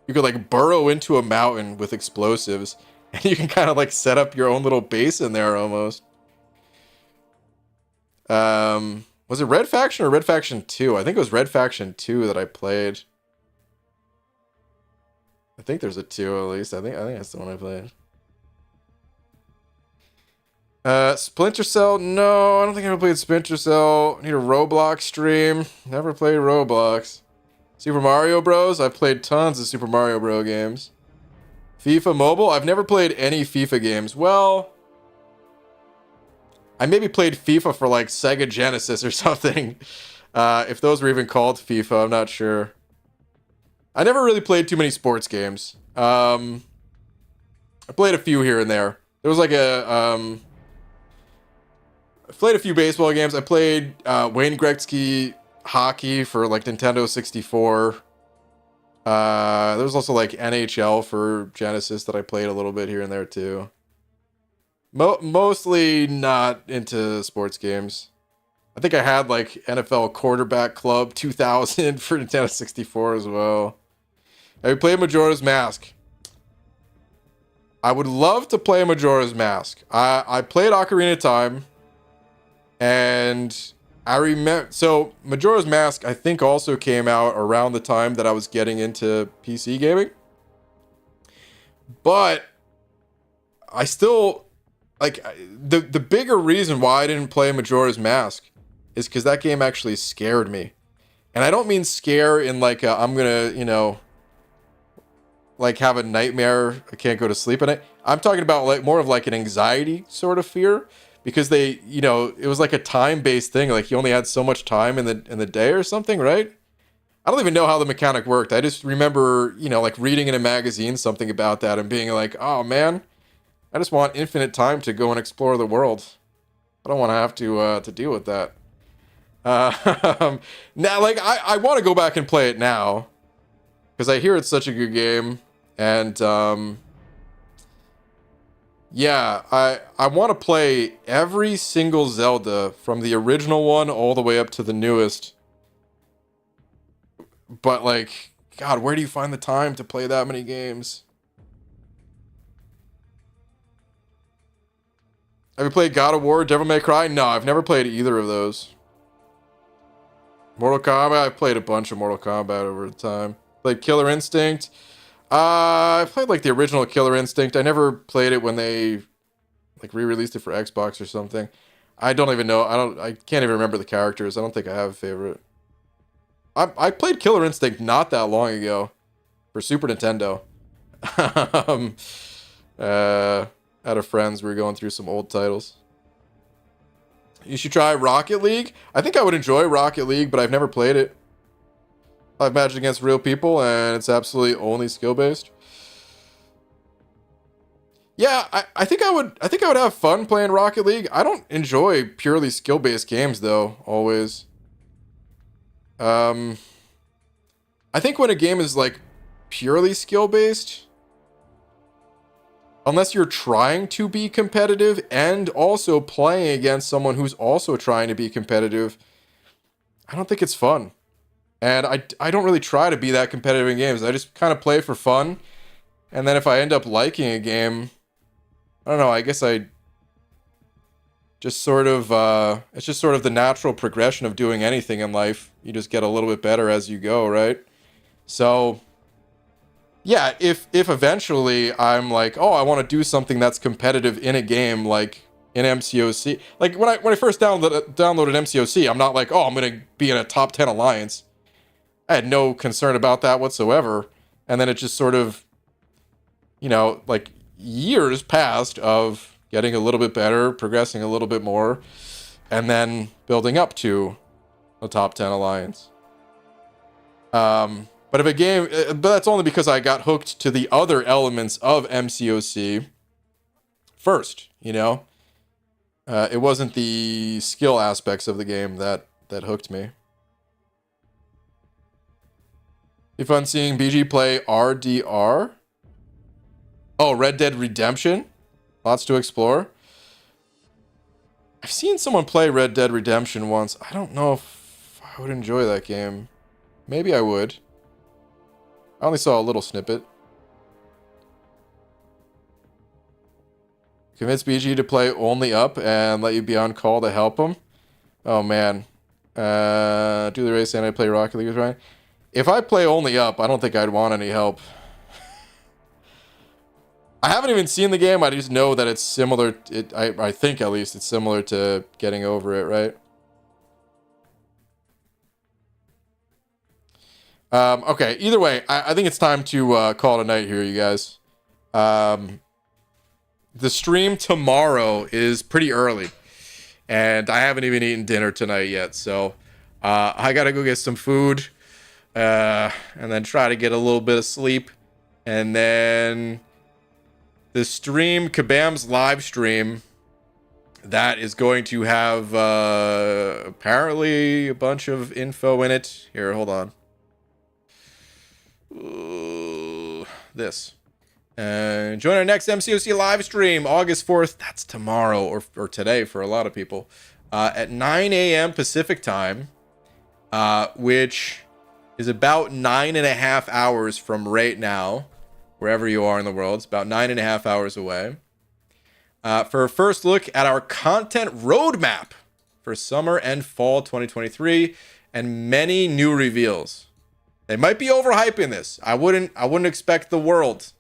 You could, like, burrow into a mountain with explosives. And you can kind of, like, set up your own little base in there, almost. Was it Red Faction or Red Faction 2? I think it was Red Faction 2 that I played. I think there's a 2 at least. I think that's the one I played. Splinter Cell? No, I don't think I ever played Splinter Cell. Need a Roblox stream. Never played Roblox. Super Mario Bros? I've played tons of Super Mario Bros. Games. FIFA Mobile? I've never played any FIFA games. Well, I maybe played FIFA for like Sega Genesis or something. If those were even called FIFA, I'm not sure. I never really played too many sports games. I played a few here and there. There was like I played a few baseball games. I played Wayne Gretzky hockey for like Nintendo 64. There was also like NHL for Genesis that I played a little bit here and there too. Mostly not into sports games. I think I had like NFL Quarterback Club 2000 for Nintendo 64 as well. Have you played Majora's Mask? I would love to play Majora's Mask. I played Ocarina of Time. And I remember... So, Majora's Mask, I think, also came out around the time that I was getting into PC gaming. But I still... Like, the bigger reason why I didn't play Majora's Mask is because that game actually scared me. And I don't mean scare in like I'm gonna, you know, like have a nightmare, I can't go to sleep at night. I'm talking about like more of like an anxiety sort of fear, because they, you know, it was like a time-based thing. Like you only had so much time in the day or something, right? I don't even know how the mechanic worked. I just remember, you know, like reading in a magazine something about that and being like, oh man, I just want infinite time to go and explore the world. I don't want to have to deal with that. Now, like, I want to go back and play it now, because I hear it's such a good game, and yeah, I want to play every single Zelda from the original one all the way up to the newest. But like, God, where do you find the time to play that many games? Have you played God of War, Devil May Cry? No, I've never played either of those. Mortal Kombat. I played a bunch of Mortal Kombat over the time. Played Killer Instinct. I played like the original Killer Instinct. I never played it when they like re-released it for Xbox or something. I don't even know. I can't even remember the characters. I don't think I have a favorite. I played Killer Instinct not that long ago for Super Nintendo. um, Out of friends, we were going through some old titles. You should try Rocket League. I think I would enjoy Rocket League, but I've never played it. I've matched against real people, and it's absolutely only skill based. Yeah, I think I would have fun playing Rocket League. I don't enjoy purely skill based games though, always. I think when a game is like purely skill based, unless you're trying to be competitive and also playing against someone who's also trying to be competitive, I don't think it's fun. And I don't really try to be that competitive in games. I just kind of play for fun. And then if I end up liking a game, I don't know, I guess I just sort of, it's just sort of the natural progression of doing anything in life. You just get a little bit better as you go, right? So, yeah, if eventually I'm like, oh, I want to do something that's competitive in a game, like in MCOC. Like when I first downloaded MCOC, I'm not like, oh, I'm gonna be in a top 10 alliance. I had no concern about that whatsoever. And then it just sort of, you know, like years passed of getting a little bit better, progressing a little bit more, and then building up to a top 10 alliance. But if a game, but that's only because I got hooked to the other elements of MCOC first, you know? It wasn't the skill aspects of the game that hooked me. Be fun seeing BG play RDR. Oh, Red Dead Redemption. Lots to explore. I've seen someone play Red Dead Redemption once. I don't know if I would enjoy that game. Maybe I would. I only saw a little snippet. Convince BG to play only up and let you be on call to help him. Oh man. Do the race and I play Rocket League with Ryan. If I play only up, I don't think I'd want any help. I haven't even seen the game. I just know that it's similar. I think at least it's similar to Getting Over It, right? Okay, either way, I think it's time to call it a night here, you guys. The stream tomorrow is pretty early, and I haven't even eaten dinner tonight yet, so I gotta go get some food, and then try to get a little bit of sleep, and then the stream, Kabam's live stream, that is going to have apparently a bunch of info in it. Here, hold on. This. Join our next MCOC live stream, August 4th. That's tomorrow or today for a lot of people. At 9 a.m. Pacific time, which is about 9.5 hours from right now, wherever you are in the world. It's about 9.5 hours away. For a first look at our content roadmap for summer and fall 2023, and many new reveals. They might be overhyping this. I wouldn't expect the world.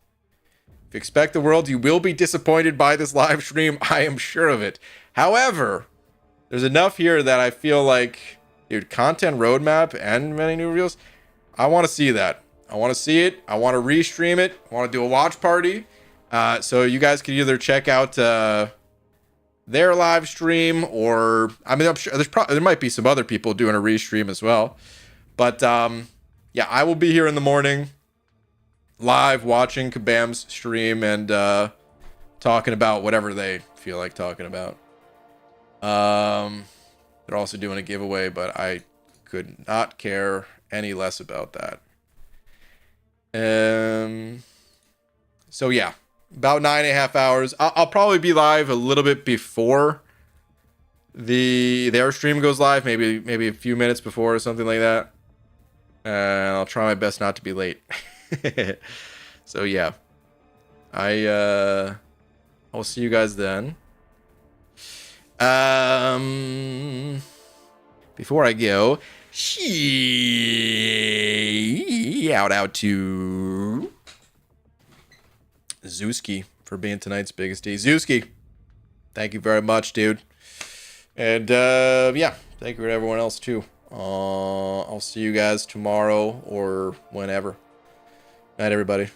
If you expect the world, you will be disappointed by this live stream. I am sure of it. However, there's enough here that I feel like, dude, content roadmap and many new reveals. I want to see that. I want to see it. I want to restream it. I want to do a watch party. So you guys can either check out their live stream, or I mean, I'm sure there might be some other people doing a restream as well. But yeah, I will be here in the morning, live watching Kabam's stream and talking about whatever they feel like talking about. They're also doing a giveaway, but I could not care any less about that. So yeah, about 9.5 hours. I'll probably be live a little bit before their stream goes live, maybe a few minutes before or something like that. And I'll try my best not to be late. So yeah, I'll see you guys then. before I go, shout out to Zewski for being tonight's biggest D. Zewski, thank you very much, dude. And yeah, thank you to everyone else too. I'll see you guys tomorrow or whenever. Night, everybody.